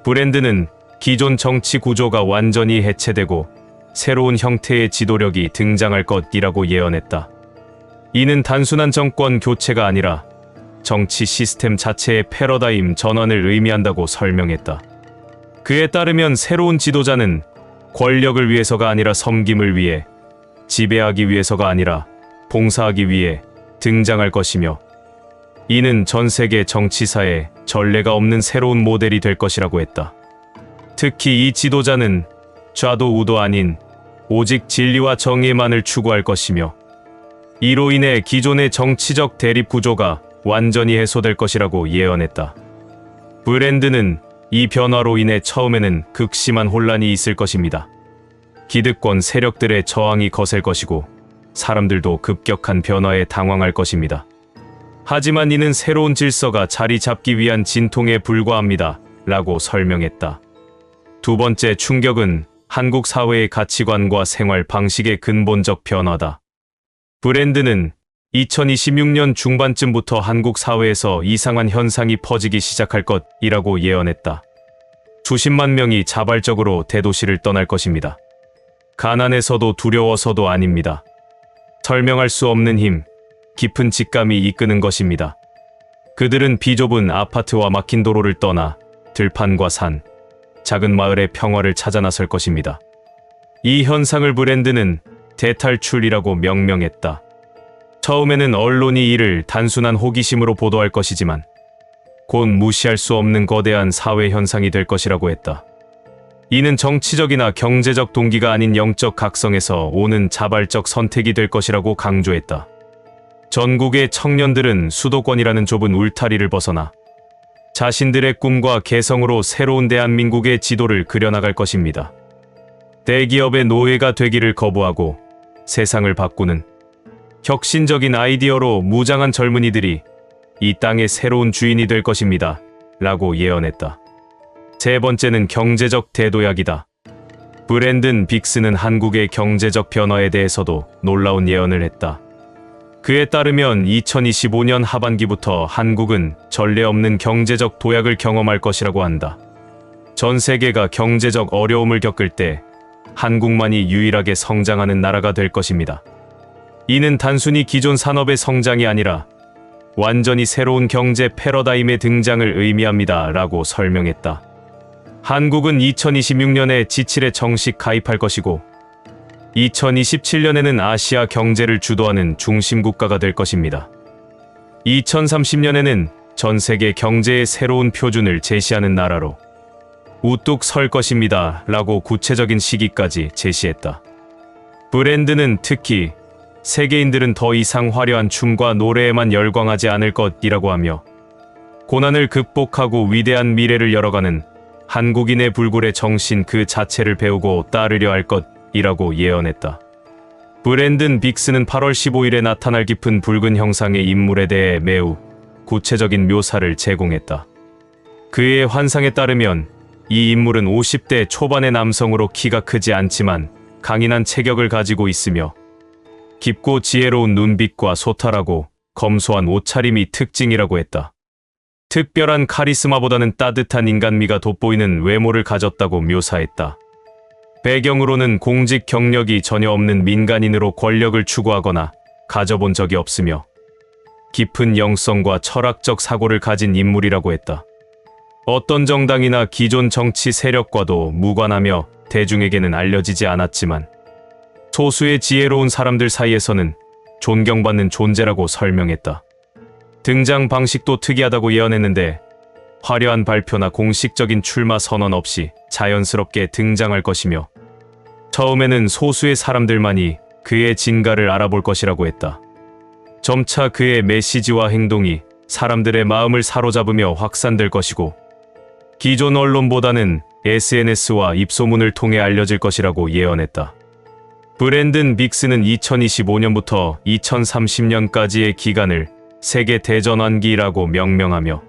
브랜드는 기존 정치 구조가 완전히 해체되고 새로운 형태의 지도력이 등장할 것이라고 예언했다. 이는 단순한 정권 교체가 아니라 정치 시스템 자체의 패러다임 전환을 의미한다고 설명했다. 그에 따르면 새로운 지도자는 권력을 위해서가 아니라 섬김을 위해, 지배하기 위해서가 아니라 봉사하기 위해 등장할 것이며, 이는 전 세계 정치사에 전례가 없는 새로운 모델이 될 것이라고 했다. 특히 이 지도자는 좌도 우도 아닌 오직 진리와 정의만을 추구할 것이며, 이로 인해 기존의 정치적 대립 구조가 완전히 해소될 것이라고 예언했다. 브랜드는 이 변화로 인해 처음에는 극심한 혼란이 있을 것입니다. 기득권 세력들의 저항이 거셀 것이고 사람들도 급격한 변화에 당황할 것입니다. 하지만 이는 새로운 질서가 자리 잡기 위한 진통에 불과합니다. 라고 설명했다. 두 번째 충격은 한국 사회의 가치관과 생활 방식의 근본적 변화다. 브랜드는 2026년 중반쯤부터 한국 사회에서 이상한 현상이 퍼지기 시작할 것이라고 예언했다. 수십만 명이 자발적으로 대도시를 떠날 것입니다. 가난해서도 두려워서도 아닙니다. 설명할 수 없는 힘, 깊은 직감이 이끄는 것입니다. 그들은 비좁은 아파트와 막힌 도로를 떠나 들판과 산, 작은 마을의 평화를 찾아 나설 것입니다. 이 현상을 브랜드는 대탈출이라고 명명했다. 처음에는 언론이 이를 단순한 호기심으로 보도할 것이지만 곧 무시할 수 없는 거대한 사회 현상이 될 것이라고 했다. 이는 정치적이나 경제적 동기가 아닌 영적 각성에서 오는 자발적 선택이 될 것이라고 강조했다. 전국의 청년들은 수도권이라는 좁은 울타리를 벗어나 자신들의 꿈과 개성으로 새로운 대한민국의 지도를 그려나갈 것입니다. 대기업의 노예가 되기를 거부하고 세상을 바꾸는 혁신적인 아이디어로 무장한 젊은이들이 이 땅의 새로운 주인이 될 것입니다. 라고 예언했다. 세 번째는 경제적 대도약이다. 브랜든 빅스는 한국의 경제적 변화에 대해서도 놀라운 예언을 했다. 그에 따르면 2025년 하반기부터 한국은 전례 없는 경제적 도약을 경험할 것이라고 한다. 전 세계가 경제적 어려움을 겪을 때 한국만이 유일하게 성장하는 나라가 될 것입니다. 이는 단순히 기존 산업의 성장이 아니라 완전히 새로운 경제 패러다임의 등장을 의미합니다. 라고 설명했다. 한국은 2026년에 G7에 정식 가입할 것이고 2027년에는 아시아 경제를 주도하는 중심 국가가 될 것입니다. 2030년에는 전 세계 경제의 새로운 표준을 제시하는 나라로 우뚝 설 것입니다. 라고 구체적인 시기까지 제시했다. 브랜드는 특히 세계인들은 더 이상 화려한 춤과 노래에만 열광하지 않을 것이라고 하며 고난을 극복하고 위대한 미래를 열어가는 한국인의 불굴의 정신 그 자체를 배우고 따르려 할 것이라고 예언했다. 브랜든 빅스는 8월 15일에 나타날 깊은 붉은 형상의 인물에 대해 매우 구체적인 묘사를 제공했다. 그의 환상에 따르면 이 인물은 50대 초반의 남성으로 키가 크지 않지만 강인한 체격을 가지고 있으며 깊고 지혜로운 눈빛과 소탈하고 검소한 옷차림이 특징이라고 했다. 특별한 카리스마보다는 따뜻한 인간미가 돋보이는 외모를 가졌다고 묘사했다. 배경으로는 공직 경력이 전혀 없는 민간인으로 권력을 추구하거나 가져본 적이 없으며 깊은 영성과 철학적 사고를 가진 인물이라고 했다. 어떤 정당이나 기존 정치 세력과도 무관하며 대중에게는 알려지지 않았지만 소수의 지혜로운 사람들 사이에서는 존경받는 존재라고 설명했다. 등장 방식도 특이하다고 예언했는데 화려한 발표나 공식적인 출마 선언 없이 자연스럽게 등장할 것이며 처음에는 소수의 사람들만이 그의 진가를 알아볼 것이라고 했다. 점차 그의 메시지와 행동이 사람들의 마음을 사로잡으며 확산될 것이고 기존 언론보다는 SNS와 입소문을 통해 알려질 것이라고 예언했다. 브랜든 빅스는 2025년부터 2030년까지의 기간을 세계 대전환기라고 명명하며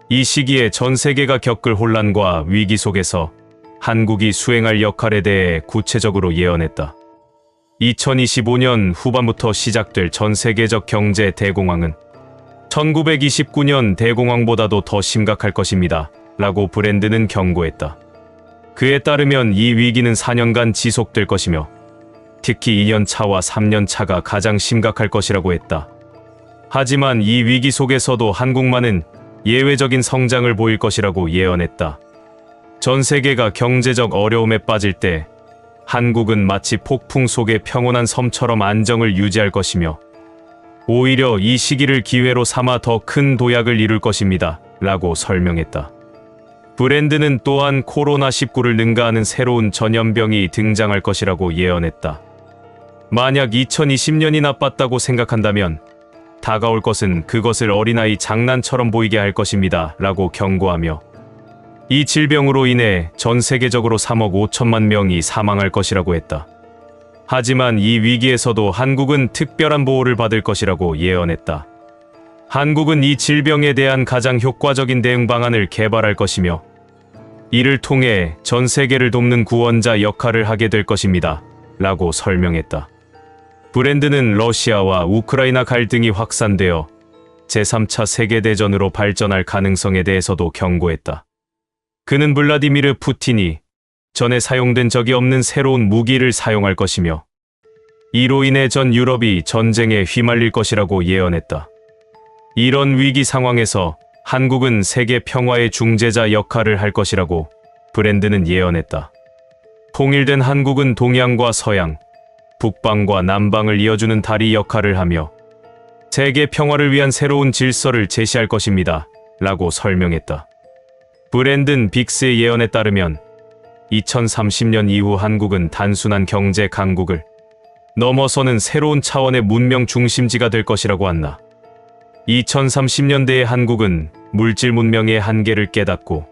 이 시기에 전 세계가 겪을 혼란과 위기 속에서 한국이 수행할 역할에 대해 구체적으로 예언했다. 2025년 후반부터 시작될 전 세계적 경제 대공황은 1929년 대공황보다도 더 심각할 것입니다. 라고 브랜든은 경고했다. 그에 따르면 이 위기는 4년간 지속될 것이며 특히 2년 차와 3년 차가 가장 심각할 것이라고 했다. 하지만 이 위기 속에서도 한국만은 예외적인 성장을 보일 것이라고 예언했다. 전 세계가 경제적 어려움에 빠질 때 한국은 마치 폭풍 속의 평온한 섬처럼 안정을 유지할 것이며 오히려 이 시기를 기회로 삼아 더 큰 도약을 이룰 것입니다. 라고 설명했다. 브랜드는 또한 코로나19를 능가하는 새로운 전염병이 등장할 것이라고 예언했다. 만약 2020년이 나빴다고 생각한다면 다가올 것은 그것을 어린아이 장난처럼 보이게 할 것입니다. 라고 경고하며 이 질병으로 인해 전 세계적으로 3억 5천만 명이 사망할 것이라고 했다. 하지만 이 위기에서도 한국은 특별한 보호를 받을 것이라고 예언했다. 한국은 이 질병에 대한 가장 효과적인 대응 방안을 개발할 것이며 이를 통해 전 세계를 돕는 구원자 역할을 하게 될 것입니다. 라고 설명했다. 브랜드는 러시아와 우크라이나 갈등이 확산되어 제3차 세계대전으로 발전할 가능성에 대해서도 경고했다. 그는 블라디미르 푸틴이 전에 사용된 적이 없는 새로운 무기를 사용할 것이며 이로 인해 전 유럽이 전쟁에 휘말릴 것이라고 예언했다. 이런 위기 상황에서 한국은 세계 평화의 중재자 역할을 할 것이라고 브랜드는 예언했다. 통일된 한국은 동양과 서양, 북방과 남방을 이어주는 다리 역할을 하며 세계 평화를 위한 새로운 질서를 제시할 것입니다. 라고 설명했다. 브랜든 빅스의 예언에 따르면 2030년 이후 한국은 단순한 경제 강국을 넘어서는 새로운 차원의 문명 중심지가 될 것이라고 한다. 2030년대의 한국은 물질 문명의 한계를 깨닫고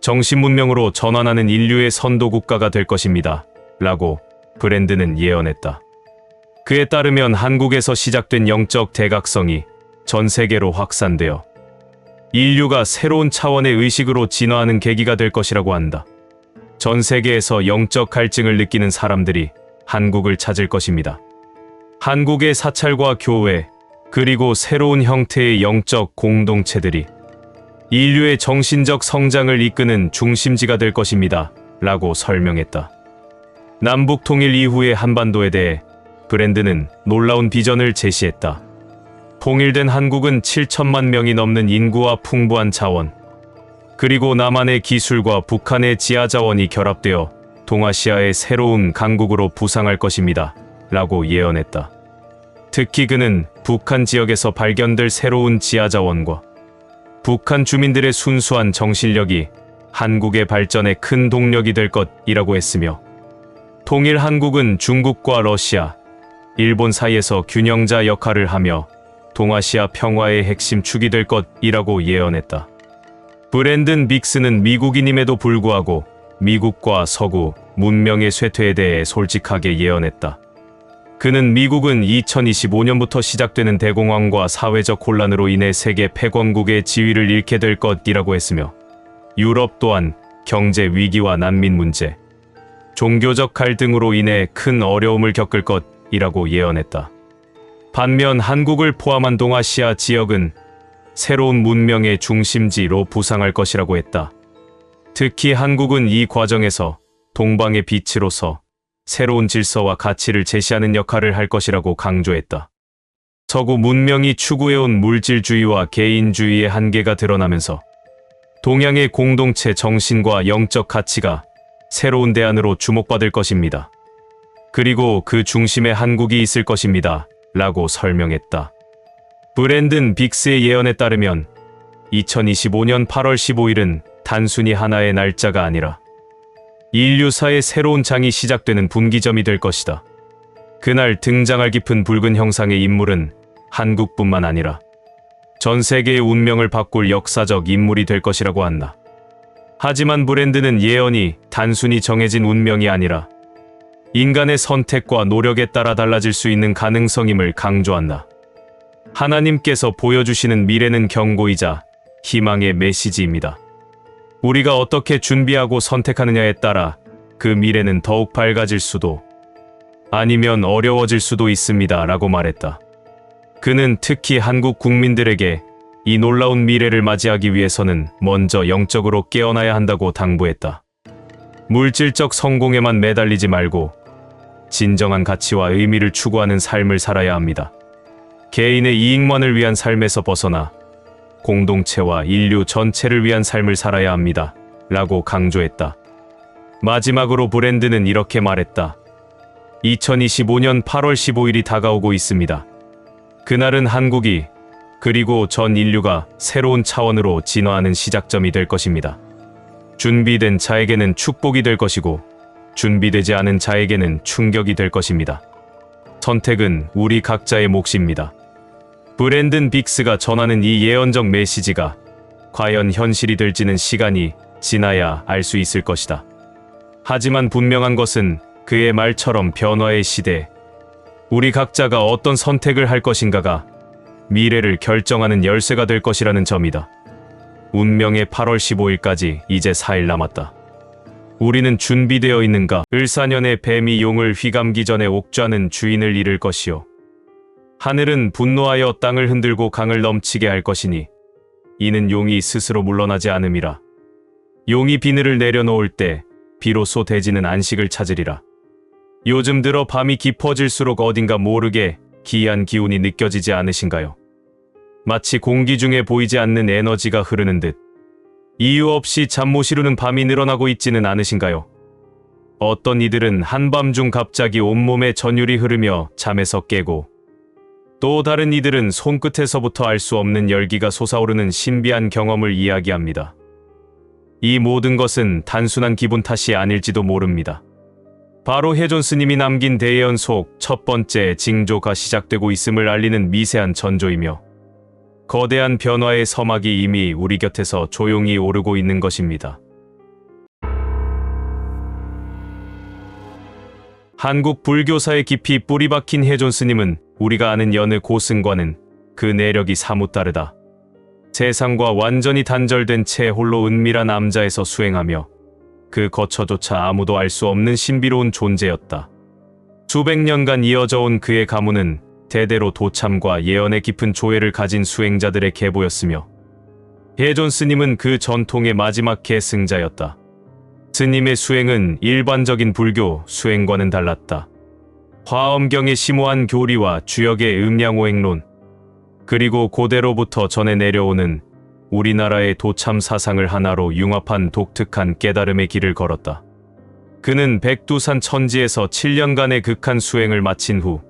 정신 문명으로 전환하는 인류의 선도 국가가 될 것입니다. 라고 브랜드는 예언했다. 그에 따르면 한국에서 시작된 영적 대각성이 전 세계로 확산되어 인류가 새로운 차원의 의식으로 진화하는 계기가 될 것이라고 한다. 전 세계에서 영적 갈증을 느끼는 사람들이 한국을 찾을 것입니다. 한국의 사찰과 교회, 그리고 새로운 형태의 영적 공동체들이 인류의 정신적 성장을 이끄는 중심지가 될 것입니다. 라고 설명했다. 남북 통일 이후의 한반도에 대해 브랜드는 놀라운 비전을 제시했다. 통일된 한국은 7천만 명이 넘는 인구와 풍부한 자원, 그리고 남한의 기술과 북한의 지하자원이 결합되어 동아시아의 새로운 강국으로 부상할 것입니다. 라고 예언했다. 특히 그는 북한 지역에서 발견될 새로운 지하자원과 북한 주민들의 순수한 정신력이 한국의 발전에 큰 동력이 될 것이라고 했으며 통일 한국은 중국과 러시아, 일본 사이에서 균형자 역할을 하며 동아시아 평화의 핵심 축이 될 것이라고 예언했다. 브랜든 빅스는 미국인임에도 불구하고 미국과 서구 문명의 쇠퇴에 대해 솔직하게 예언했다. 그는 미국은 2025년부터 시작되는 대공황과 사회적 혼란으로 인해 세계 패권국의 지위를 잃게 될 것이라고 했으며 유럽 또한 경제 위기와 난민 문제, 종교적 갈등으로 인해 큰 어려움을 겪을 것이라고 예언했다. 반면 한국을 포함한 동아시아 지역은 새로운 문명의 중심지로 부상할 것이라고 했다. 특히 한국은 이 과정에서 동방의 빛으로서 새로운 질서와 가치를 제시하는 역할을 할 것이라고 강조했다. 서구 문명이 추구해온 물질주의와 개인주의의 한계가 드러나면서 동양의 공동체 정신과 영적 가치가 새로운 대안으로 주목받을 것입니다. 그리고 그 중심에 한국이 있을 것입니다. 라고 설명했다. 브랜든 빅스의 예언에 따르면 2025년 8월 15일은 단순히 하나의 날짜가 아니라 인류사의 새로운 장이 시작되는 분기점이 될 것이다. 그날 등장할 깊은 붉은 형상의 인물은 한국뿐만 아니라 전 세계의 운명을 바꿀 역사적 인물이 될 것이라고 한다. 하지만 브랜드는 예언이 단순히 정해진 운명이 아니라 인간의 선택과 노력에 따라 달라질 수 있는 가능성임을 강조한다. 하나님께서 보여주시는 미래는 경고이자 희망의 메시지입니다. 우리가 어떻게 준비하고 선택하느냐에 따라 그 미래는 더욱 밝아질 수도 아니면 어려워질 수도 있습니다. 라고 말했다. 그는 특히 한국 국민들에게 이 놀라운 미래를 맞이하기 위해서는 먼저 영적으로 깨어나야 한다고 당부했다. 물질적 성공에만 매달리지 말고 진정한 가치와 의미를 추구하는 삶을 살아야 합니다. 개인의 이익만을 위한 삶에서 벗어나 공동체와 인류 전체를 위한 삶을 살아야 합니다. 라고 강조했다. 마지막으로 브랜드는 이렇게 말했다. 2025년 8월 15일이 다가오고 있습니다. 그날은 한국이 그리고 전 인류가 새로운 차원으로 진화하는 시작점이 될 것입니다. 준비된 자에게는 축복이 될 것이고 준비되지 않은 자에게는 충격이 될 것입니다. 선택은 우리 각자의 몫입니다. 브랜든 빅스가 전하는 이 예언적 메시지가 과연 현실이 될지는 시간이 지나야 알 수 있을 것이다. 하지만 분명한 것은 그의 말처럼 변화의 시대, 우리 각자가 어떤 선택을 할 것인가가 미래를 결정하는 열쇠가 될 것이라는 점이다. 운명의 8월 15일까지 이제 4일 남았다. 우리는 준비되어 있는가? 을사년의 뱀이 용을 휘감기 전에 옥좌는 주인을 잃을 것이요. 하늘은 분노하여 땅을 흔들고 강을 넘치게 할 것이니 이는 용이 스스로 물러나지 않음이라. 용이 비늘을 내려놓을 때 비로소 돼지는 안식을 찾으리라. 요즘 들어 밤이 깊어질수록 어딘가 모르게 기이한 기운이 느껴지지 않으신가요? 마치 공기 중에 보이지 않는 에너지가 흐르는 듯 이유 없이 잠 못 이루는 밤이 늘어나고 있지는 않으신가요? 어떤 이들은 한밤중 갑자기 온몸에 전율이 흐르며 잠에서 깨고 또 다른 이들은 손끝에서부터 알 수 없는 열기가 솟아오르는 신비한 경험을 이야기합니다. 이 모든 것은 단순한 기분 탓이 아닐지도 모릅니다. 바로 혜존 스님이 남긴 대예언 속 첫 번째 징조가 시작되고 있음을 알리는 미세한 전조이며 거대한 변화의 서막이 이미 우리 곁에서 조용히 오르고 있는 것입니다. 한국 불교사에 깊이 뿌리 박힌 혜존 스님은 우리가 아는 여느 고승과는 그 내력이 사뭇 다르다. 세상과 완전히 단절된 채 홀로 은밀한 암자에서 수행하며 그 거처조차 아무도 알 수 없는 신비로운 존재였다. 수백 년간 이어져 온 그의 가문은 대대로 도참과 예언의 깊은 조예를 가진 수행자들의 계보였으며 혜존 스님은 그 전통의 마지막 계승자였다. 스님의 수행은 일반적인 불교 수행과는 달랐다. 화엄경의 심오한 교리와 주역의 음양오행론, 그리고 고대로부터 전해 내려오는 우리나라의 도참 사상을 하나로 융합한 독특한 깨달음의 길을 걸었다. 그는 백두산 천지에서 7년간의 극한 수행을 마친 후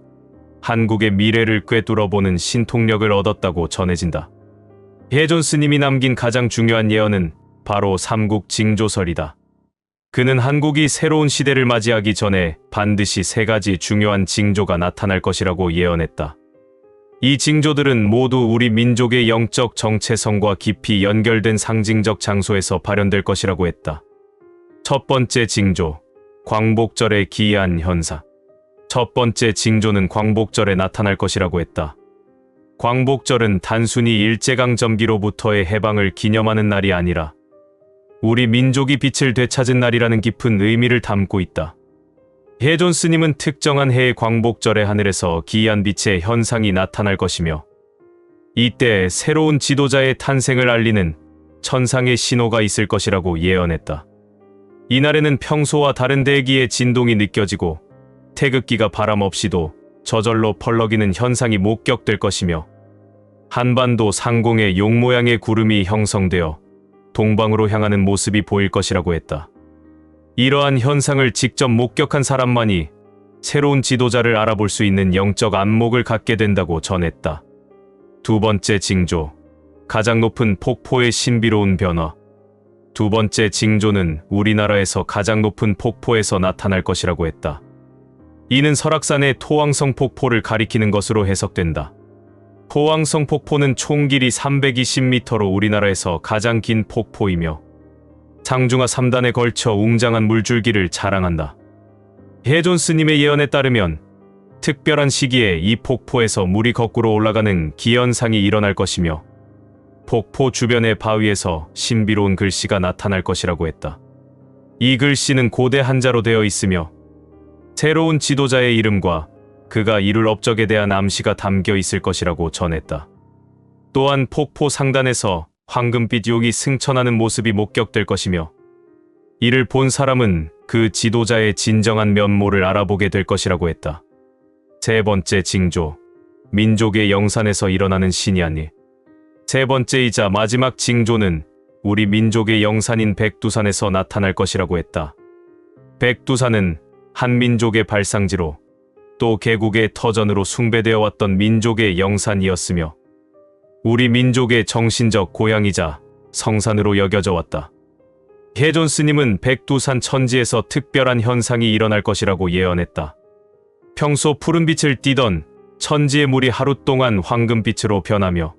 한국의 미래를 꿰뚫어보는 신통력을 얻었다고 전해진다. 혜존 스님이 남긴 가장 중요한 예언은 바로 삼국 징조설이다. 그는 한국이 새로운 시대를 맞이하기 전에 반드시 3가지 중요한 징조가 나타날 것이라고 예언했다. 이 징조들은 모두 우리 민족의 영적 정체성과 깊이 연결된 상징적 장소에서 발현될 것이라고 했다. 첫 번째 징조, 광복절의 기이한 현상. 첫 번째 징조는 광복절에 나타날 것이라고 했다. 광복절은 단순히 일제강점기로부터의 해방을 기념하는 날이 아니라 우리 민족이 빛을 되찾은 날이라는 깊은 의미를 담고 있다. 혜존 스님은 특정한 해의 광복절의 하늘에서 기이한 빛의 현상이 나타날 것이며 이때 새로운 지도자의 탄생을 알리는 천상의 신호가 있을 것이라고 예언했다. 이날에는 평소와 다른 대기의 진동이 느껴지고 태극기가 바람 없이도 저절로 펄럭이는 현상이 목격될 것이며 한반도 상공에 용 모양의 구름이 형성되어 동방으로 향하는 모습이 보일 것이라고 했다. 이러한 현상을 직접 목격한 사람만이 새로운 지도자를 알아볼 수 있는 영적 안목을 갖게 된다고 전했다. 두 번째 징조, 가장 높은 폭포의 신비로운 변화. 두 번째 징조는 우리나라에서 가장 높은 폭포에서 나타날 것이라고 했다. 이는 설악산의 토왕성 폭포를 가리키는 것으로 해석된다. 포항성 폭포는 총 길이 320m로 우리나라에서 가장 긴 폭포이며 상중하 3단에 걸쳐 웅장한 물줄기를 자랑한다. 해존 스님의 예언에 따르면 특별한 시기에 이 폭포에서 물이 거꾸로 올라가는 기현상이 일어날 것이며 폭포 주변의 바위에서 신비로운 글씨가 나타날 것이라고 했다. 이 글씨는 고대 한자로 되어 있으며 새로운 지도자의 이름과 그가 이룰 업적에 대한 암시가 담겨 있을 것이라고 전했다. 또한 폭포 상단에서 황금빛 용이 승천하는 모습이 목격될 것이며 이를 본 사람은 그 지도자의 진정한 면모를 알아보게 될 것이라고 했다. 세 번째 징조, 민족의 영산에서 일어나는 신이한 일. 세 번째이자 마지막 징조는 우리 민족의 영산인 백두산에서 나타날 것이라고 했다. 백두산은 한 민족의 발상지로 또 개국의 터전으로 숭배되어 왔던 민족의 영산이었으며 우리 민족의 정신적 고향이자 성산으로 여겨져 왔다. 해존 스님은 백두산 천지에서 특별한 현상이 일어날 것이라고 예언했다. 평소 푸른빛을 띠던 천지의 물이 하루 동안 황금빛으로 변하며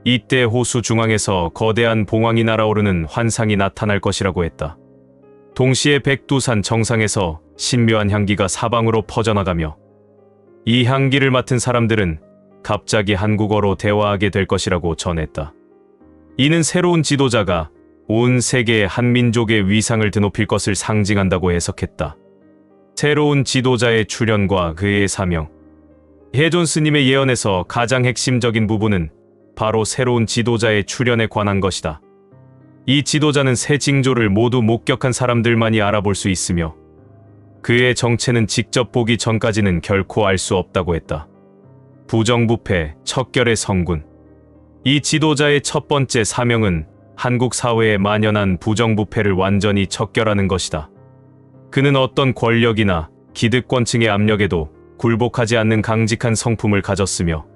이때 호수 중앙에서 거대한 봉황이 날아오르는 환상이 나타날 것이라고 했다. 동시에 백두산 정상에서 신묘한 향기가 사방으로 퍼져나가며 이 향기를 맡은 사람들은 갑자기 한국어로 대화하게 될 것이라고 전했다. 이는 새로운 지도자가 온 세계의 한 민족의 위상을 드높일 것을 상징한다고 해석했다. 새로운 지도자의 출현과 그의 사명. 해존 스님의 예언에서 가장 핵심적인 부분은 바로 새로운 지도자의 출현에 관한 것이다. 이 지도자는 새 징조를 모두 목격한 사람들만이 알아볼 수 있으며 그의 정체는 직접 보기 전까지는 결코 알 수 없다고 했다. 부정부패, 척결의 성군. 이 지도자의 첫 번째 사명은 한국 사회에 만연한 부정부패를 완전히 척결하는 것이다. 그는 어떤 권력이나 기득권층의 압력에도 굴복하지 않는 강직한 성품을 가졌으며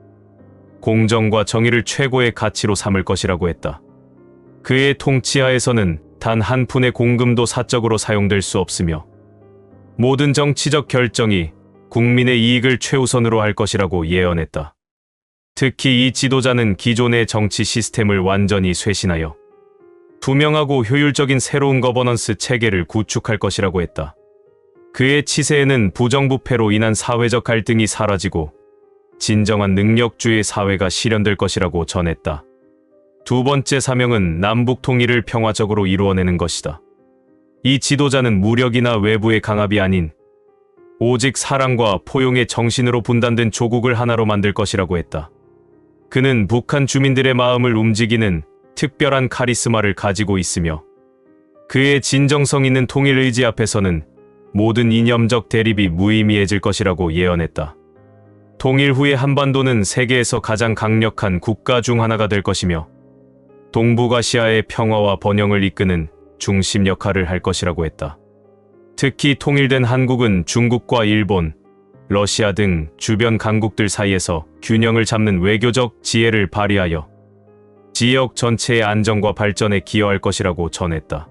공정과 정의를 최고의 가치로 삼을 것이라고 했다. 그의 통치하에서는 단 한 푼의 공금도 사적으로 사용될 수 없으며 모든 정치적 결정이 국민의 이익을 최우선으로 할 것이라고 예언했다. 특히 이 지도자는 기존의 정치 시스템을 완전히 쇄신하여 투명하고 효율적인 새로운 거버넌스 체계를 구축할 것이라고 했다. 그의 치세에는 부정부패로 인한 사회적 갈등이 사라지고 진정한 능력주의 사회가 실현될 것이라고 전했다. 두 번째 사명은 남북 통일을 평화적으로 이루어내는 것이다. 이 지도자는 무력이나 외부의 강압이 아닌 오직 사랑과 포용의 정신으로 분단된 조국을 하나로 만들 것이라고 했다. 그는 북한 주민들의 마음을 움직이는 특별한 카리스마를 가지고 있으며 그의 진정성 있는 통일 의지 앞에서는 모든 이념적 대립이 무의미해질 것이라고 예언했다. 통일 후의 한반도는 세계에서 가장 강력한 국가 중 하나가 될 것이며 동북아시아의 평화와 번영을 이끄는 중심 역할을 할 것이라고 했다. 특히 통일된 한국은 중국과 일본, 러시아 등 주변 강국들 사이에서 균형을 잡는 외교적 지혜를 발휘하여 지역 전체의 안정과 발전에 기여할 것이라고 전했다.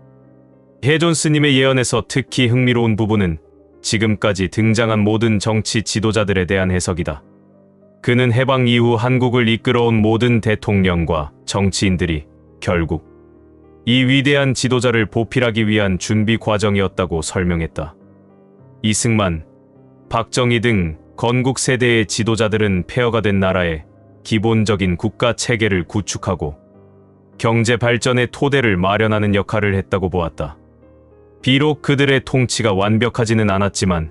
해존 스님의 예언에서 특히 흥미로운 부분은 지금까지 등장한 모든 정치 지도자들에 대한 해석이다. 그는 해방 이후 한국을 이끌어온 모든 대통령과 정치인들이 결국 이 위대한 지도자를 보필하기 위한 준비 과정이었다고 설명했다. 이승만, 박정희 등 건국 세대의 지도자들은 폐허가 된 나라에 기본적인 국가 체계를 구축하고 경제 발전의 토대를 마련하는 역할을 했다고 보았다. 비록 그들의 통치가 완벽하지는 않았지만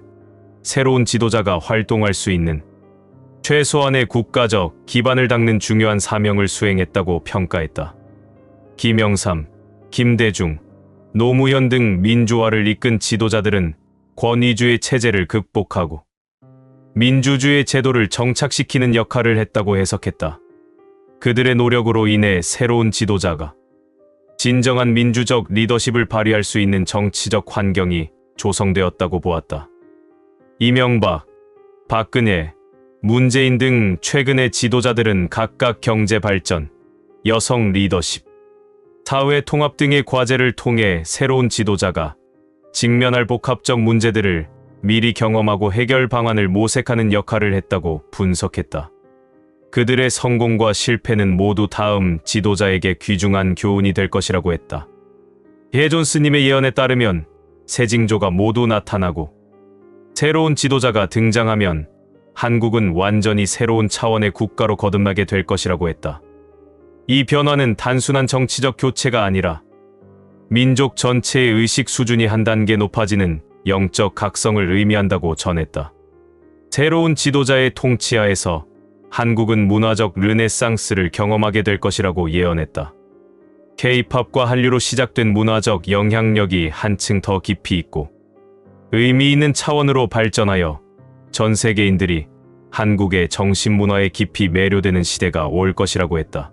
새로운 지도자가 활동할 수 있는 최소한의 국가적 기반을 닦는 중요한 사명을 수행했다고 평가했다. 김영삼, 김대중, 노무현 등 민주화를 이끈 지도자들은 권위주의 체제를 극복하고 민주주의 제도를 정착시키는 역할을 했다고 해석했다. 그들의 노력으로 인해 새로운 지도자가 진정한 민주적 리더십을 발휘할 수 있는 정치적 환경이 조성되었다고 보았다. 이명박, 박근혜, 문재인 등 최근의 지도자들은 각각 경제 발전, 여성 리더십, 사회 통합 등의 과제를 통해 새로운 지도자가 직면할 복합적 문제들을 미리 경험하고 해결 방안을 모색하는 역할을 했다고 분석했다. 그들의 성공과 실패는 모두 다음 지도자에게 귀중한 교훈이 될 것이라고 했다. 해존 스님의 예언에 따르면 새 징조가 모두 나타나고 새로운 지도자가 등장하면 한국은 완전히 새로운 차원의 국가로 거듭나게 될 것이라고 했다. 이 변화는 단순한 정치적 교체가 아니라 민족 전체의 의식 수준이 한 단계 높아지는 영적 각성을 의미한다고 전했다. 새로운 지도자의 통치하에서 한국은 문화적 르네상스를 경험하게 될 것이라고 예언했다. K-팝과 한류로 시작된 문화적 영향력이 한층 더 깊이 있고 의미 있는 차원으로 발전하여 전 세계인들이 한국의 정신문화에 깊이 매료되는 시대가 올 것이라고 했다.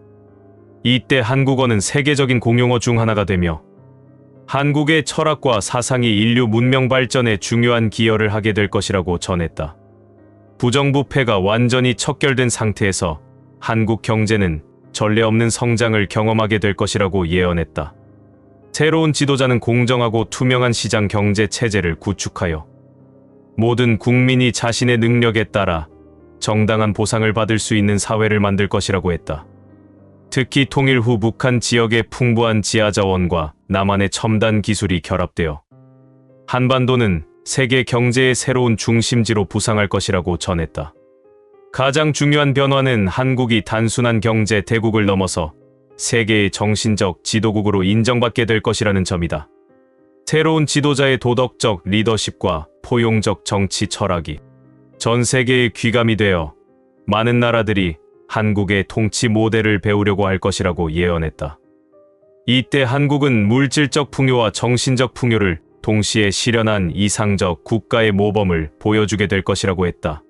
이때 한국어는 세계적인 공용어 중 하나가 되며 한국의 철학과 사상이 인류 문명 발전에 중요한 기여를 하게 될 것이라고 전했다. 부정부패가 완전히 척결된 상태에서 한국 경제는 전례 없는 성장을 경험하게 될 것이라고 예언했다. 새로운 지도자는 공정하고 투명한 시장 경제 체제를 구축하여 모든 국민이 자신의 능력에 따라 정당한 보상을 받을 수 있는 사회를 만들 것이라고 했다. 특히 통일 후 북한 지역의 풍부한 지하자원과 남한의 첨단 기술이 결합되어 한반도는 세계 경제의 새로운 중심지로 부상할 것이라고 전했다. 가장 중요한 변화는 한국이 단순한 경제 대국을 넘어서 세계의 정신적 지도국으로 인정받게 될 것이라는 점이다. 새로운 지도자의 도덕적 리더십과 포용적 정치 철학이 전 세계에 귀감이 되어 많은 나라들이 한국의 통치 모델을 배우려고 할 것이라고 예언했다. 이때 한국은 물질적 풍요와 정신적 풍요를 동시에 실현한 이상적 국가의 모범을 보여주게 될 것이라고 했다.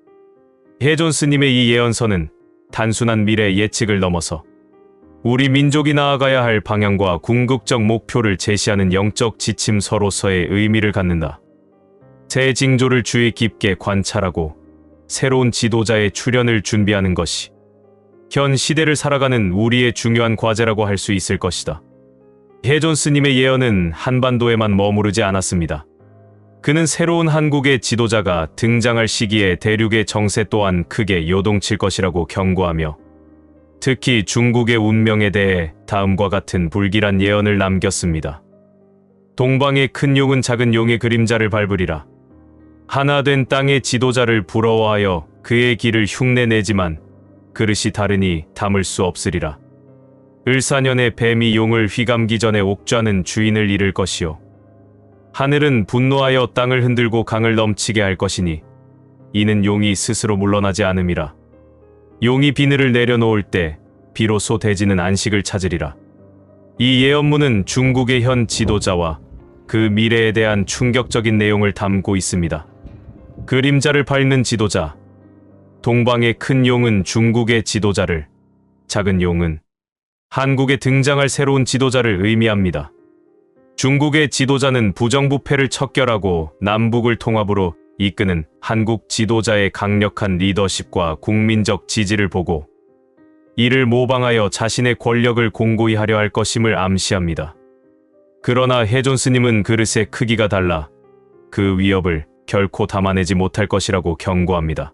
해존 스님의 이 예언서는 단순한 미래 예측을 넘어서 우리 민족이 나아가야 할 방향과 궁극적 목표를 제시하는 영적 지침서로서의 의미를 갖는다. 새 징조를 주의 깊게 관찰하고 새로운 지도자의 출현을 준비하는 것이 현 시대를 살아가는 우리의 중요한 과제라고 할 수 있을 것이다. 해존 스님의 예언은 한반도에만 머무르지 않았습니다. 그는 새로운 한국의 지도자가 등장할 시기에 대륙의 정세 또한 크게 요동칠 것이라고 경고하며 특히 중국의 운명에 대해 다음과 같은 불길한 예언을 남겼습니다. 동방의 큰 용은 작은 용의 그림자를 밟으리라. 하나 된 땅의 지도자를 부러워하여 그의 길을 흉내내지만 그릇이 다르니 담을 수 없으리라. 을사년에 뱀이 용을 휘감기 전에 옥좌는 주인을 잃을 것이요. 하늘은 분노하여 땅을 흔들고 강을 넘치게 할 것이니 이는 용이 스스로 물러나지 않음이라. 용이 비늘을 내려놓을 때 비로소 돼지는 안식을 찾으리라. 이 예언문은 중국의 현 지도자와 그 미래에 대한 충격적인 내용을 담고 있습니다. 그림자를 밟는 지도자. 동방의 큰 용은 중국의 지도자를, 작은 용은 한국에 등장할 새로운 지도자를 의미합니다. 중국의 지도자는 부정부패를 척결하고 남북을 통합으로 이끄는 한국 지도자의 강력한 리더십과 국민적 지지를 보고 이를 모방하여 자신의 권력을 공고히 하려 할 것임을 암시합니다. 그러나 해존 스님은 그릇의 크기가 달라 그 위협을 결코 담아내지 못할 것이라고 경고합니다.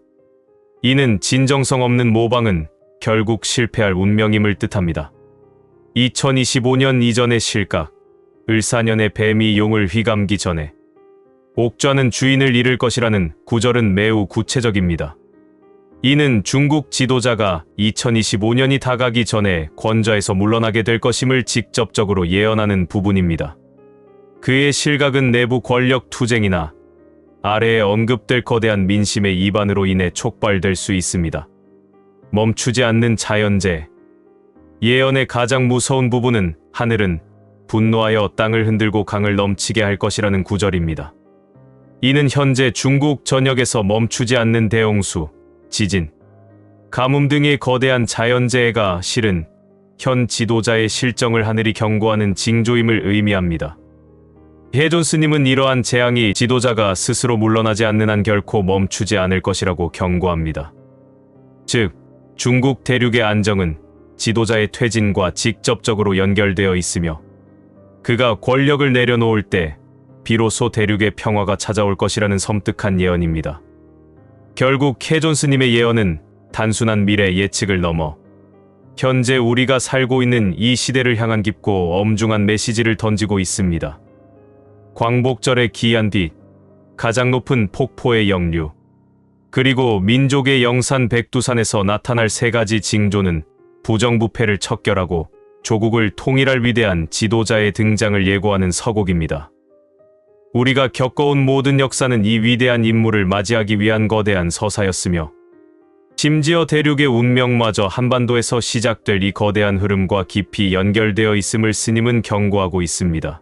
이는 진정성 없는 모방은 결국 실패할 운명임을 뜻합니다. 2025년 이전의 실각, 을사년의 뱀이 용을 휘감기 전에 옥좌는 주인을 잃을 것이라는 구절은 매우 구체적입니다. 이는 중국 지도자가 2025년이 다가기 전에 권좌에서 물러나게 될 것임을 직접적으로 예언하는 부분입니다. 그의 실각은 내부 권력 투쟁이나 아래에 언급될 거대한 민심의 이반으로 인해 촉발될 수 있습니다. 멈추지 않는 자연재해. 예언의 가장 무서운 부분은 하늘은 분노하여 땅을 흔들고 강을 넘치게 할 것이라는 구절입니다. 이는 현재 중국 전역에서 멈추지 않는 대홍수, 지진, 가뭄 등의 거대한 자연재해가 실은 현 지도자의 실정을 하늘이 경고하는 징조임을 의미합니다. 해존 스님은 이러한 재앙이 지도자가 스스로 물러나지 않는 한 결코 멈추지 않을 것이라고 경고합니다. 즉, 중국 대륙의 안정은 지도자의 퇴진과 직접적으로 연결되어 있으며 그가 권력을 내려놓을 때 비로소 대륙의 평화가 찾아올 것이라는 섬뜩한 예언입니다. 결국 해존 스님의 예언은 단순한 미래 예측을 넘어 현재 우리가 살고 있는 이 시대를 향한 깊고 엄중한 메시지를 던지고 있습니다. 광복절의 기이한 빛, 가장 높은 폭포의 역류, 그리고 민족의 영산 백두산에서 나타날 세 가지 징조는 부정부패를 척결하고 조국을 통일할 위대한 지도자의 등장을 예고하는 서곡입니다. 우리가 겪어온 모든 역사는 이 위대한 인물을 맞이하기 위한 거대한 서사였으며 심지어 대륙의 운명마저 한반도에서 시작될 이 거대한 흐름과 깊이 연결되어 있음을 스님은 경고하고 있습니다.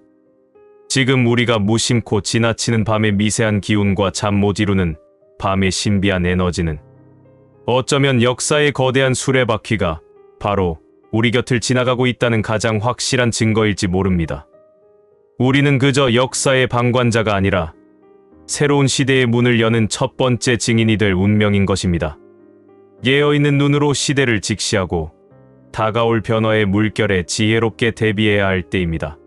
지금 우리가 무심코 지나치는 밤의 미세한 기운과 잠 못 이루는 밤의 신비한 에너지는 어쩌면 역사의 거대한 수레바퀴가 바로 우리 곁을 지나가고 있다는 가장 확실한 증거일지 모릅니다. 우리는 그저 역사의 방관자가 아니라 새로운 시대의 문을 여는 첫 번째 증인이 될 운명인 것입니다. 깨어있는 눈으로 시대를 직시하고 다가올 변화의 물결에 지혜롭게 대비해야 할 때입니다.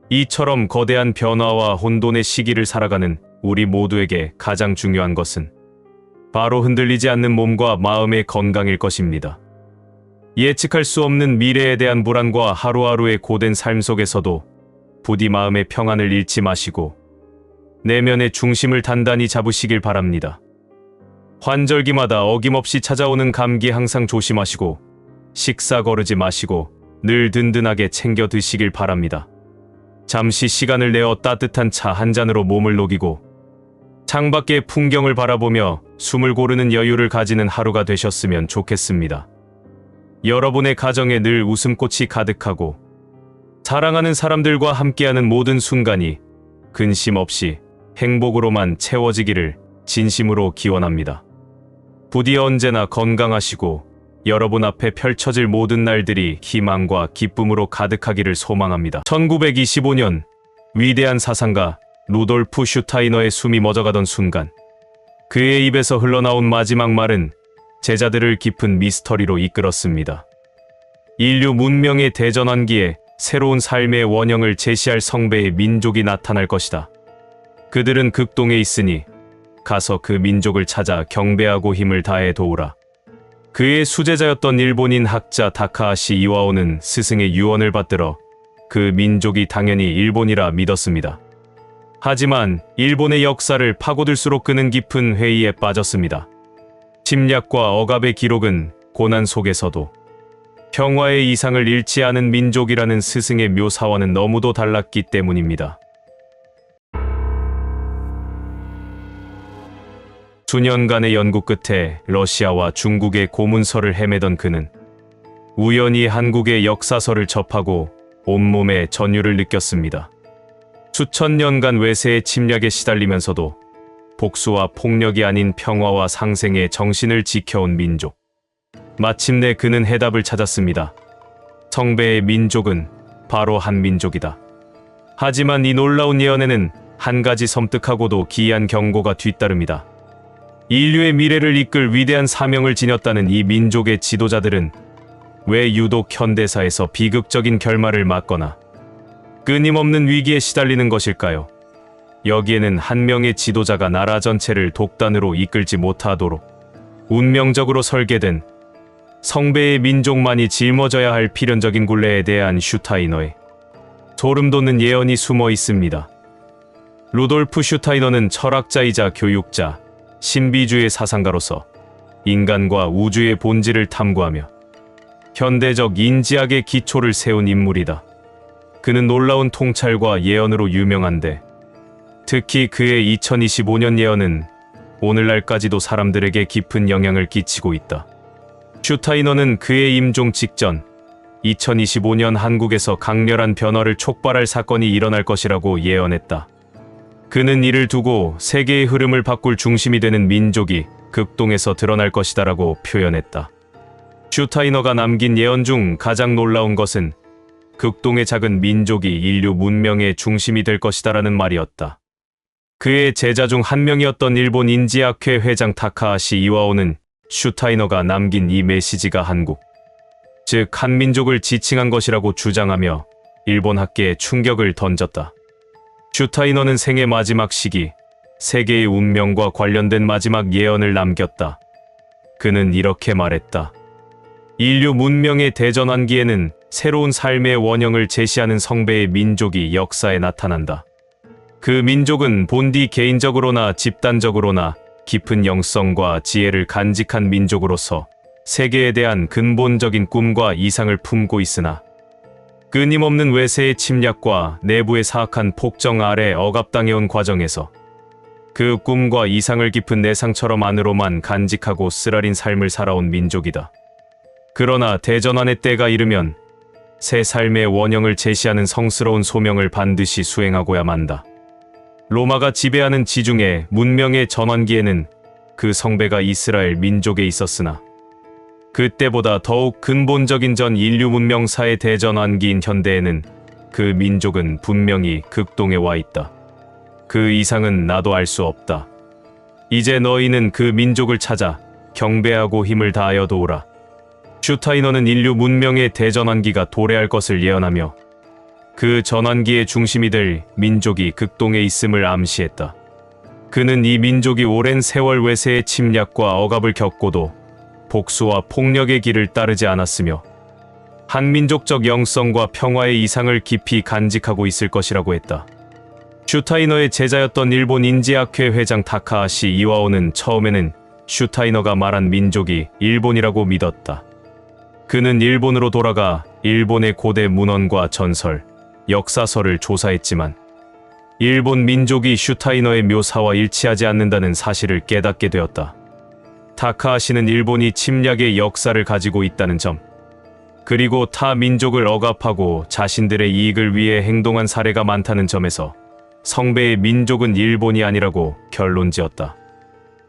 이처럼 거대한 변화와 혼돈의 시기를 살아가는 우리 모두에게 가장 중요한 것은 바로 흔들리지 않는 몸과 마음의 건강일 것입니다. 예측할 수 없는 미래에 대한 불안과 하루하루의 고된 삶 속에서도 부디 마음의 평안을 잃지 마시고 내면의 중심을 단단히 잡으시길 바랍니다. 환절기마다 어김없이 찾아오는 감기 항상 조심하시고 식사 거르지 마시고 늘 든든하게 챙겨 드시길 바랍니다. 잠시 시간을 내어 따뜻한 차 한 잔으로 몸을 녹이고 창밖의 풍경을 바라보며 숨을 고르는 여유를 가지는 하루가 되셨으면 좋겠습니다. 여러분의 가정에 늘 웃음꽃이 가득하고 사랑하는 사람들과 함께하는 모든 순간이 근심 없이 행복으로만 채워지기를 진심으로 기원합니다. 부디 언제나 건강하시고 여러분 앞에 펼쳐질 모든 날들이 희망과 기쁨으로 가득하기를 소망합니다. 1925년 위대한 사상가 루돌프 슈타이너의 숨이 멎어가던 순간 그의 입에서 흘러나온 마지막 말은 제자들을 깊은 미스터리로 이끌었습니다. 인류 문명의 대전환기에 새로운 삶의 원형을 제시할 성배의 민족이 나타날 것이다. 그들은 극동에 있으니 가서 그 민족을 찾아 경배하고 힘을 다해 도우라. 그의 수제자였던 일본인 학자 다카하시 이와오는 스승의 유언을 받들어 그 민족이 당연히 일본이라 믿었습니다. 하지만 일본의 역사를 파고들수록 그는 깊은 회의에 빠졌습니다. 침략과 억압의 기록은 고난 속에서도 평화의 이상을 잃지 않은 민족이라는 스승의 묘사와는 너무도 달랐기 때문입니다. 수년간의 연구 끝에 러시아와 중국의 고문서를 헤매던 그는 우연히 한국의 역사서를 접하고 온몸에 전율을 느꼈습니다. 수천 년간 외세의 침략에 시달리면서도 복수와 폭력이 아닌 평화와 상생의 정신을 지켜온 민족. 마침내 그는 해답을 찾았습니다. 성배의 민족은 바로 한민족이다. 하지만 이 놀라운 예언에는 한 가지 섬뜩하고도 기이한 경고가 뒤따릅니다. 인류의 미래를 이끌 위대한 사명을 지녔다는 이 민족의 지도자들은 왜 유독 현대사에서 비극적인 결말을 맞거나 끊임없는 위기에 시달리는 것일까요? 여기에는 한 명의 지도자가 나라 전체를 독단으로 이끌지 못하도록 운명적으로 설계된 성배의 민족만이 짊어져야 할 필연적인 굴레에 대한 슈타이너의 소름 돋는 예언이 숨어 있습니다. 루돌프 슈타이너는 철학자이자 교육자, 신비주의 사상가로서 인간과 우주의 본질을 탐구하며 현대적 인지학의 기초를 세운 인물이다. 그는 놀라운 통찰과 예언으로 유명한데 특히 그의 2025년 예언은 오늘날까지도 사람들에게 깊은 영향을 끼치고 있다. 슈타이너는 그의 임종 직전 2025년 한국에서 강렬한 변화를 촉발할 사건이 일어날 것이라고 예언했다. 그는 이를 두고 세계의 흐름을 바꿀 중심이 되는 민족이 극동에서 드러날 것이다라고 표현했다. 슈타이너가 남긴 예언 중 가장 놀라운 것은 극동의 작은 민족이 인류 문명의 중심이 될 것이다라는 말이었다. 그의 제자 중 한 명이었던 일본 인지학회 회장 타카하시 이와오는 슈타이너가 남긴 이 메시지가 한국, 즉 한민족을 지칭한 것이라고 주장하며 일본 학계에 충격을 던졌다. 슈타이너는 생애 마지막 시기, 세계의 운명과 관련된 마지막 예언을 남겼다. 그는 이렇게 말했다. 인류 문명의 대전환기에는 새로운 삶의 원형을 제시하는 성배의 민족이 역사에 나타난다. 그 민족은 본디 개인적으로나 집단적으로나 깊은 영성과 지혜를 간직한 민족으로서 세계에 대한 근본적인 꿈과 이상을 품고 있으나 끊임없는 외세의 침략과 내부의 사악한 폭정 아래 억압당해온 과정에서 그 꿈과 이상을 깊은 내상처럼 안으로만 간직하고 쓰라린 삶을 살아온 민족이다. 그러나 대전환의 때가 이르면 새 삶의 원형을 제시하는 성스러운 소명을 반드시 수행하고야 만다. 로마가 지배하는 지중해 문명의 전환기에는 그 성배가 이스라엘 민족에 있었으나 그때보다 더욱 근본적인 전 인류 문명사의 대전환기인 현대에는 그 민족은 분명히 극동에 와 있다. 그 이상은 나도 알 수 없다. 이제 너희는 그 민족을 찾아 경배하고 힘을 다하여 도우라. 슈타이너는 인류 문명의 대전환기가 도래할 것을 예언하며 그 전환기의 중심이 될 민족이 극동에 있음을 암시했다. 그는 이 민족이 오랜 세월 외세의 침략과 억압을 겪고도 복수와 폭력의 길을 따르지 않았으며 한민족적 영성과 평화의 이상을 깊이 간직하고 있을 것이라고 했다. 슈타이너의 제자였던 일본 인지학회 회장 타카하시 이와오는 처음에는 슈타이너가 말한 민족이 일본이라고 믿었다. 그는 일본으로 돌아가 일본의 고대 문헌과 전설, 역사서를 조사했지만 일본 민족이 슈타이너의 묘사와 일치하지 않는다는 사실을 깨닫게 되었다. 타카하시는 일본이 침략의 역사를 가지고 있다는 점, 그리고 타 민족을 억압하고 자신들의 이익을 위해 행동한 사례가 많다는 점에서 성배의 민족은 일본이 아니라고 결론지었다.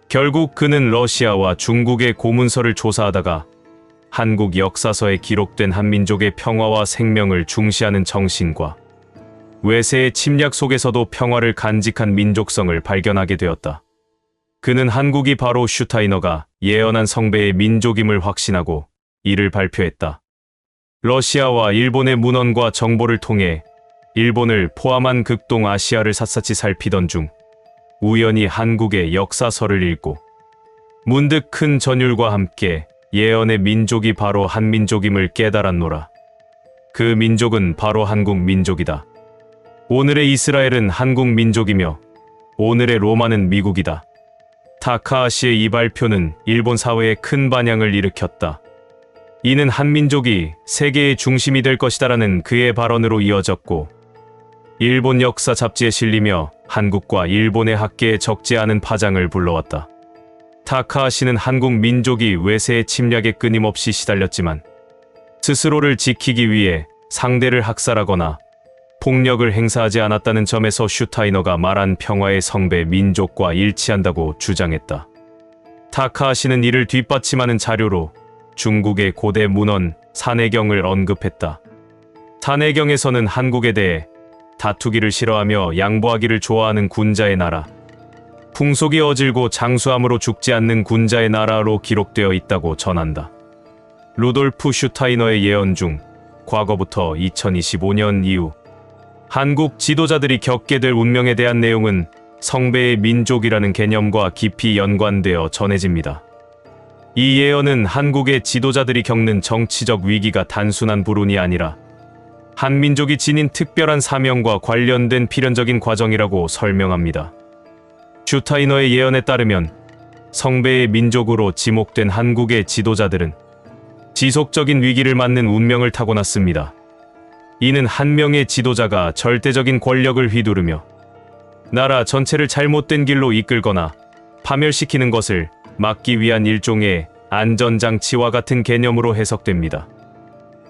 결국 그는 러시아와 중국의 고문서를 조사하다가 한국 역사서에 기록된 한민족의 평화와 생명을 중시하는 정신과 외세의 침략 속에서도 평화를 간직한 민족성을 발견하게 되었다. 그는 한국이 바로 슈타이너가 예언한 성배의 민족임을 확신하고 이를 발표했다. 러시아와 일본의 문헌과 정보를 통해 일본을 포함한 극동 아시아를 샅샅이 살피던 중 우연히 한국의 역사서를 읽고 문득 큰 전율과 함께 예언의 민족이 바로 한민족임을 깨달았노라. 그 민족은 바로 한국 민족이다. 오늘의 이스라엘은 한국 민족이며 오늘의 로마는 미국이다. 타카하시의 이 발표는 일본 사회에 큰 반향을 일으켰다. 이는 한민족이 세계의 중심이 될 것이다라는 그의 발언으로 이어졌고 일본 역사 잡지에 실리며 한국과 일본의 학계에 적지 않은 파장을 불러왔다. 타카하시는 한국 민족이 외세의 침략에 끊임없이 시달렸지만 스스로를 지키기 위해 상대를 학살하거나 폭력을 행사하지 않았다는 점에서 슈타이너가 말한 평화의 성배 민족과 일치한다고 주장했다. 타카하시는 이를 뒷받침하는 자료로 중국의 고대 문헌 산해경을 언급했다. 산해경에서는 한국에 대해 다투기를 싫어하며 양보하기를 좋아하는 군자의 나라, 풍속이 어질고 장수함으로 죽지 않는 군자의 나라로 기록되어 있다고 전한다. 루돌프 슈타이너의 예언 중 과거부터 2025년 이후 한국 지도자들이 겪게 될 운명에 대한 내용은 성배의 민족이라는 개념과 깊이 연관되어 전해집니다. 이 예언은 한국의 지도자들이 겪는 정치적 위기가 단순한 불운이 아니라 한민족이 지닌 특별한 사명과 관련된 필연적인 과정이라고 설명합니다. 슈타이너의 예언에 따르면 성배의 민족으로 지목된 한국의 지도자들은 지속적인 위기를 맞는 운명을 타고났습니다. 이는 한 명의 지도자가 절대적인 권력을 휘두르며 나라 전체를 잘못된 길로 이끌거나 파멸시키는 것을 막기 위한 일종의 안전장치와 같은 개념으로 해석됩니다.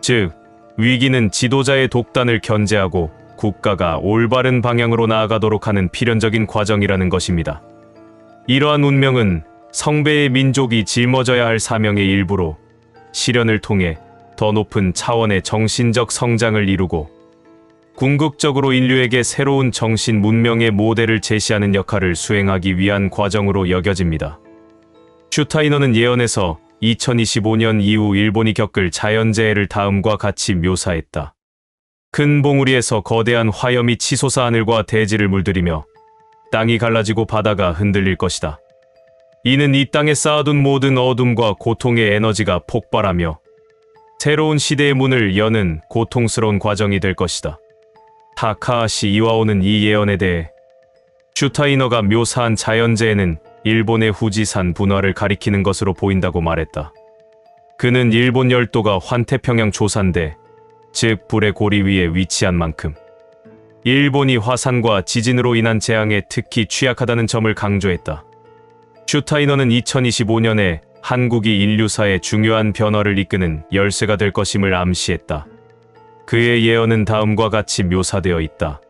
즉, 위기는 지도자의 독단을 견제하고 국가가 올바른 방향으로 나아가도록 하는 필연적인 과정이라는 것입니다. 이러한 운명은 성배의 민족이 짊어져야 할 사명의 일부로 실현을 통해 더 높은 차원의 정신적 성장을 이루고 궁극적으로 인류에게 새로운 정신 문명의 모델을 제시하는 역할을 수행하기 위한 과정으로 여겨집니다. 슈타이너는 예언에서 2025년 이후 일본이 겪을 자연재해를 다음과 같이 묘사했다. 큰 봉우리에서 거대한 화염이 치솟아 하늘과 대지를 물들이며 땅이 갈라지고 바다가 흔들릴 것이다. 이는 이 땅에 쌓아둔 모든 어둠과 고통의 에너지가 폭발하며 새로운 시대의 문을 여는 고통스러운 과정이 될 것이다. 타카하시 이와오는 이 예언에 대해 슈타이너가 묘사한 자연재해는 일본의 후지산 분화를 가리키는 것으로 보인다고 말했다. 그는 일본 열도가 환태평양 조산대, 즉 불의 고리 위에 위치한 만큼 일본이 화산과 지진으로 인한 재앙에 특히 취약하다는 점을 강조했다. 슈타이너는 2025년에 한국이 인류사의 중요한 변화를 이끄는 열쇠가 될 것임을 암시했다. 그의 예언은 다음과 같이 묘사되어 있다.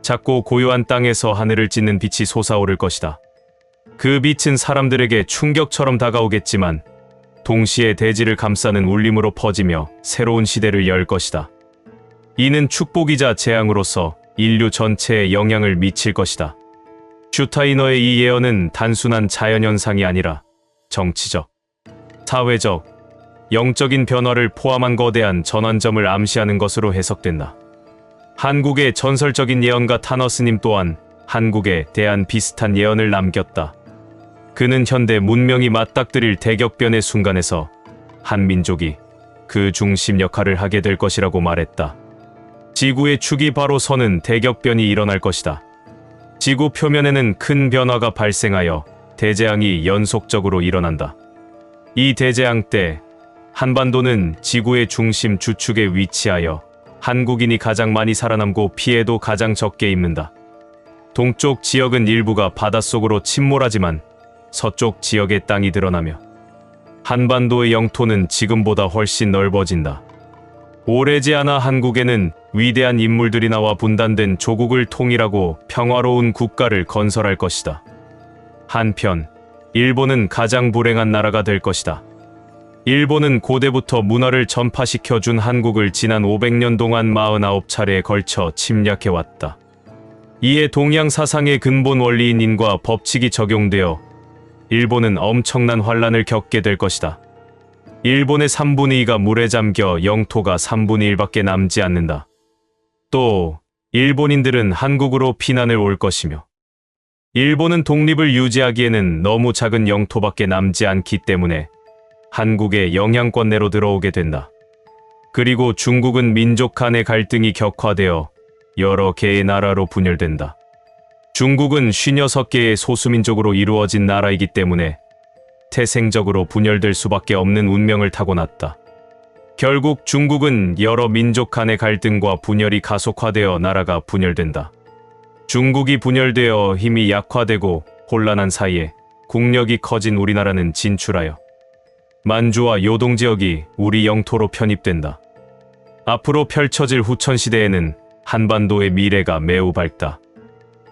작고 고요한 땅에서 하늘을 찢는 빛이 솟아오를 것이다. 그 빛은 사람들에게 충격처럼 다가오겠지만 동시에 대지를 감싸는 울림으로 퍼지며 새로운 시대를 열 것이다. 이는 축복이자 재앙으로서 인류 전체에 영향을 미칠 것이다. 슈타이너의 이 예언은 단순한 자연현상이 아니라 정치적, 사회적, 영적인 변화를 포함한 거대한 전환점을 암시하는 것으로 해석된다. 한국의 전설적인 예언가 타너스님 또한 한국에 대한 비슷한 예언을 남겼다. 그는 현대 문명이 맞닥뜨릴 대격변의 순간에서 한 민족이 그 중심 역할을 하게 될 것이라고 말했다. 지구의 축이 바로 서는 대격변이 일어날 것이다. 지구 표면에는 큰 변화가 발생하여 대재앙이 연속적으로 일어난다. 이 대재앙 때 한반도는 지구의 중심 주축에 위치하여 한국인이 가장 많이 살아남고 피해도 가장 적게 입는다. 동쪽 지역은 일부가 바닷속으로 침몰하지만 서쪽 지역의 땅이 드러나며 한반도의 영토는 지금보다 훨씬 넓어진다. 오래지 않아 한국에는 위대한 인물들이 나와 분단된 조국을 통일하고 평화로운 국가를 건설할 것이다. 한편 일본은 가장 불행한 나라가 될 것이다. 일본은 고대부터 문화를 전파시켜 준 한국을 지난 500년 동안 49차례에 걸쳐 침략해왔다. 이에 동양 사상의 근본 원리인 인과 법칙이 적용되어 일본은 엄청난 환란을 겪게 될 것이다. 일본의 3분의 2가 물에 잠겨 영토가 3분의 1밖에 남지 않는다. 또 일본인들은 한국으로 피난을 올 것이며 일본은 독립을 유지하기에는 너무 작은 영토밖에 남지 않기 때문에 한국의 영향권 내로 들어오게 된다. 그리고 중국은 민족 간의 갈등이 격화되어 여러 개의 나라로 분열된다. 중국은 56개의 소수민족으로 이루어진 나라이기 때문에 태생적으로 분열될 수밖에 없는 운명을 타고났다. 결국 중국은 여러 민족 간의 갈등과 분열이 가속화되어 나라가 분열된다. 중국이 분열되어 힘이 약화되고 혼란한 사이에 국력이 커진 우리나라는 진출하여 만주와 요동 지역이 우리 영토로 편입된다. 앞으로 펼쳐질 후천시대에는 한반도의 미래가 매우 밝다.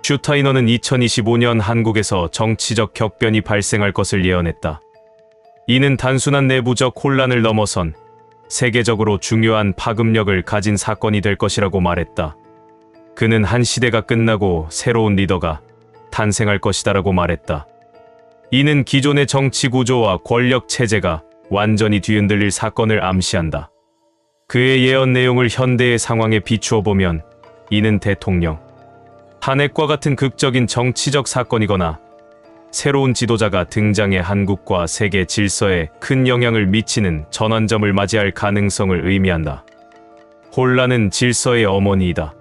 슈타이너는 2025년 한국에서 정치적 격변이 발생할 것을 예언했다. 이는 단순한 내부적 혼란을 넘어선 세계적으로 중요한 파급력을 가진 사건이 될 것이라고 말했다. 그는 한 시대가 끝나고 새로운 리더가 탄생할 것이다라고 말했다. 이는 기존의 정치 구조와 권력 체제가 완전히 뒤흔들릴 사건을 암시한다. 그의 예언 내용을 현대의 상황에 비추어 보면 이는 대통령, 탄핵과 같은 극적인 정치적 사건이거나 새로운 지도자가 등장해 한국과 세계 질서에 큰 영향을 미치는 전환점을 맞이할 가능성을 의미한다. 혼란은 질서의 어머니이다.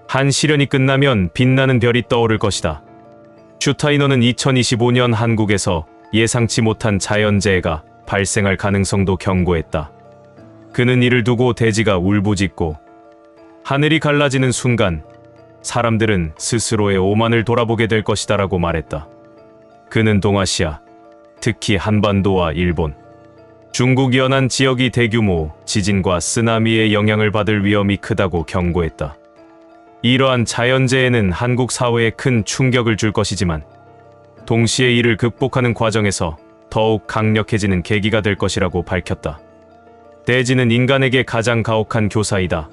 한 시련이 끝나면 빛나는 별이 떠오를 것이다. 슈타이너는 2025년 한국에서 예상치 못한 자연재해가 발생할 가능성도 경고했다. 그는 이를 두고 대지가 울부짖고 하늘이 갈라지는 순간 사람들은 스스로의 오만을 돌아보게 될 것이다라고 말했다. 그는 동아시아, 특히 한반도와 일본, 중국 연안 지역이 대규모 지진과 쓰나미의 영향을 받을 위험이 크다고 경고했다. 이러한 자연재해는 한국 사회에 큰 충격을 줄 것이지만 동시에 이를 극복하는 과정에서 더욱 강력해지는 계기가 될 것이라고 밝혔다. 대지는 인간에게 가장 가혹한 교사이다.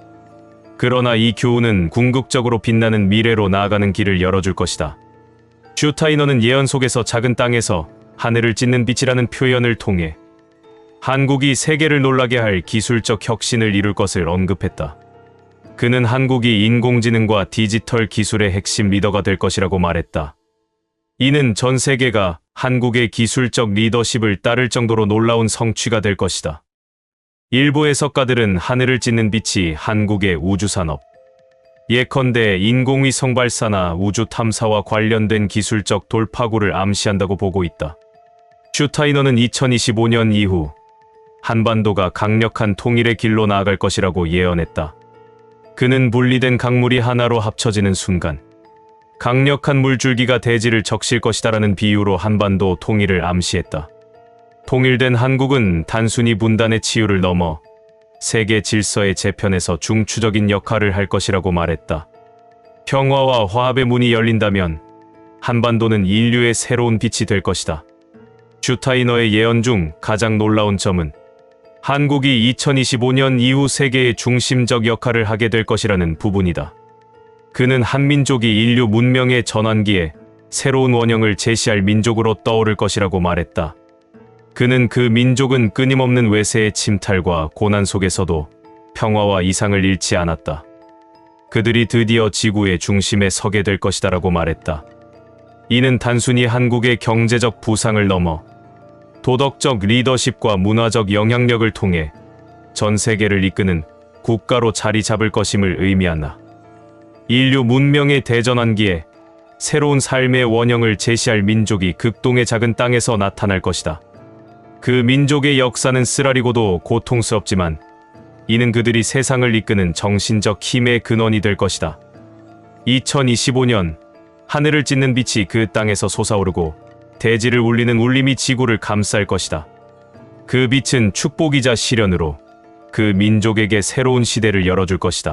그러나 이 교훈은 궁극적으로 빛나는 미래로 나아가는 길을 열어줄 것이다. 슈타이너는 예언 속에서 작은 땅에서 하늘을 찢는 빛이라는 표현을 통해 한국이 세계를 놀라게 할 기술적 혁신을 이룰 것을 언급했다. 그는 한국이 인공지능과 디지털 기술의 핵심 리더가 될 것이라고 말했다. 이는 전 세계가 한국의 기술적 리더십을 따를 정도로 놀라운 성취가 될 것이다. 일부 해석가들은 하늘을 찢는 빛이 한국의 우주산업, 예컨대 인공위성 발사나 우주 탐사와 관련된 기술적 돌파구를 암시한다고 보고 있다. 슈타이너는 2025년 이후 한반도가 강력한 통일의 길로 나아갈 것이라고 예언했다. 그는 분리된 강물이 하나로 합쳐지는 순간 강력한 물줄기가 대지를 적실 것이다라는 비유로 한반도 통일을 암시했다. 통일된 한국은 단순히 분단의 치유를 넘어 세계 질서의 재편에서 중추적인 역할을 할 것이라고 말했다. 평화와 화합의 문이 열린다면 한반도는 인류의 새로운 빛이 될 것이다. 슈타이너의 예언 중 가장 놀라운 점은 한국이 2025년 이후 세계의 중심적 역할을 하게 될 것이라는 부분이다. 그는 한민족이 인류 문명의 전환기에 새로운 원형을 제시할 민족으로 떠오를 것이라고 말했다. 그는 그 민족은 끊임없는 외세의 침탈과 고난 속에서도 평화와 이상을 잃지 않았다. 그들이 드디어 지구의 중심에 서게 될 것이다라고 말했다. 이는 단순히 한국의 경제적 부상을 넘어 도덕적 리더십과 문화적 영향력을 통해 전 세계를 이끄는 국가로 자리 잡을 것임을 의미한다. 인류 문명의 대전환기에 새로운 삶의 원형을 제시할 민족이 극동의 작은 땅에서 나타날 것이다. 그 민족의 역사는 쓰라리고도 고통스럽지만 이는 그들이 세상을 이끄는 정신적 힘의 근원이 될 것이다. 2025년 하늘을 찢는 빛이 그 땅에서 솟아오르고 대지를 울리는 울림이 지구를 감쌀 것이다. 그 빛은 축복이자 시련으로 그 민족에게 새로운 시대를 열어줄 것이다.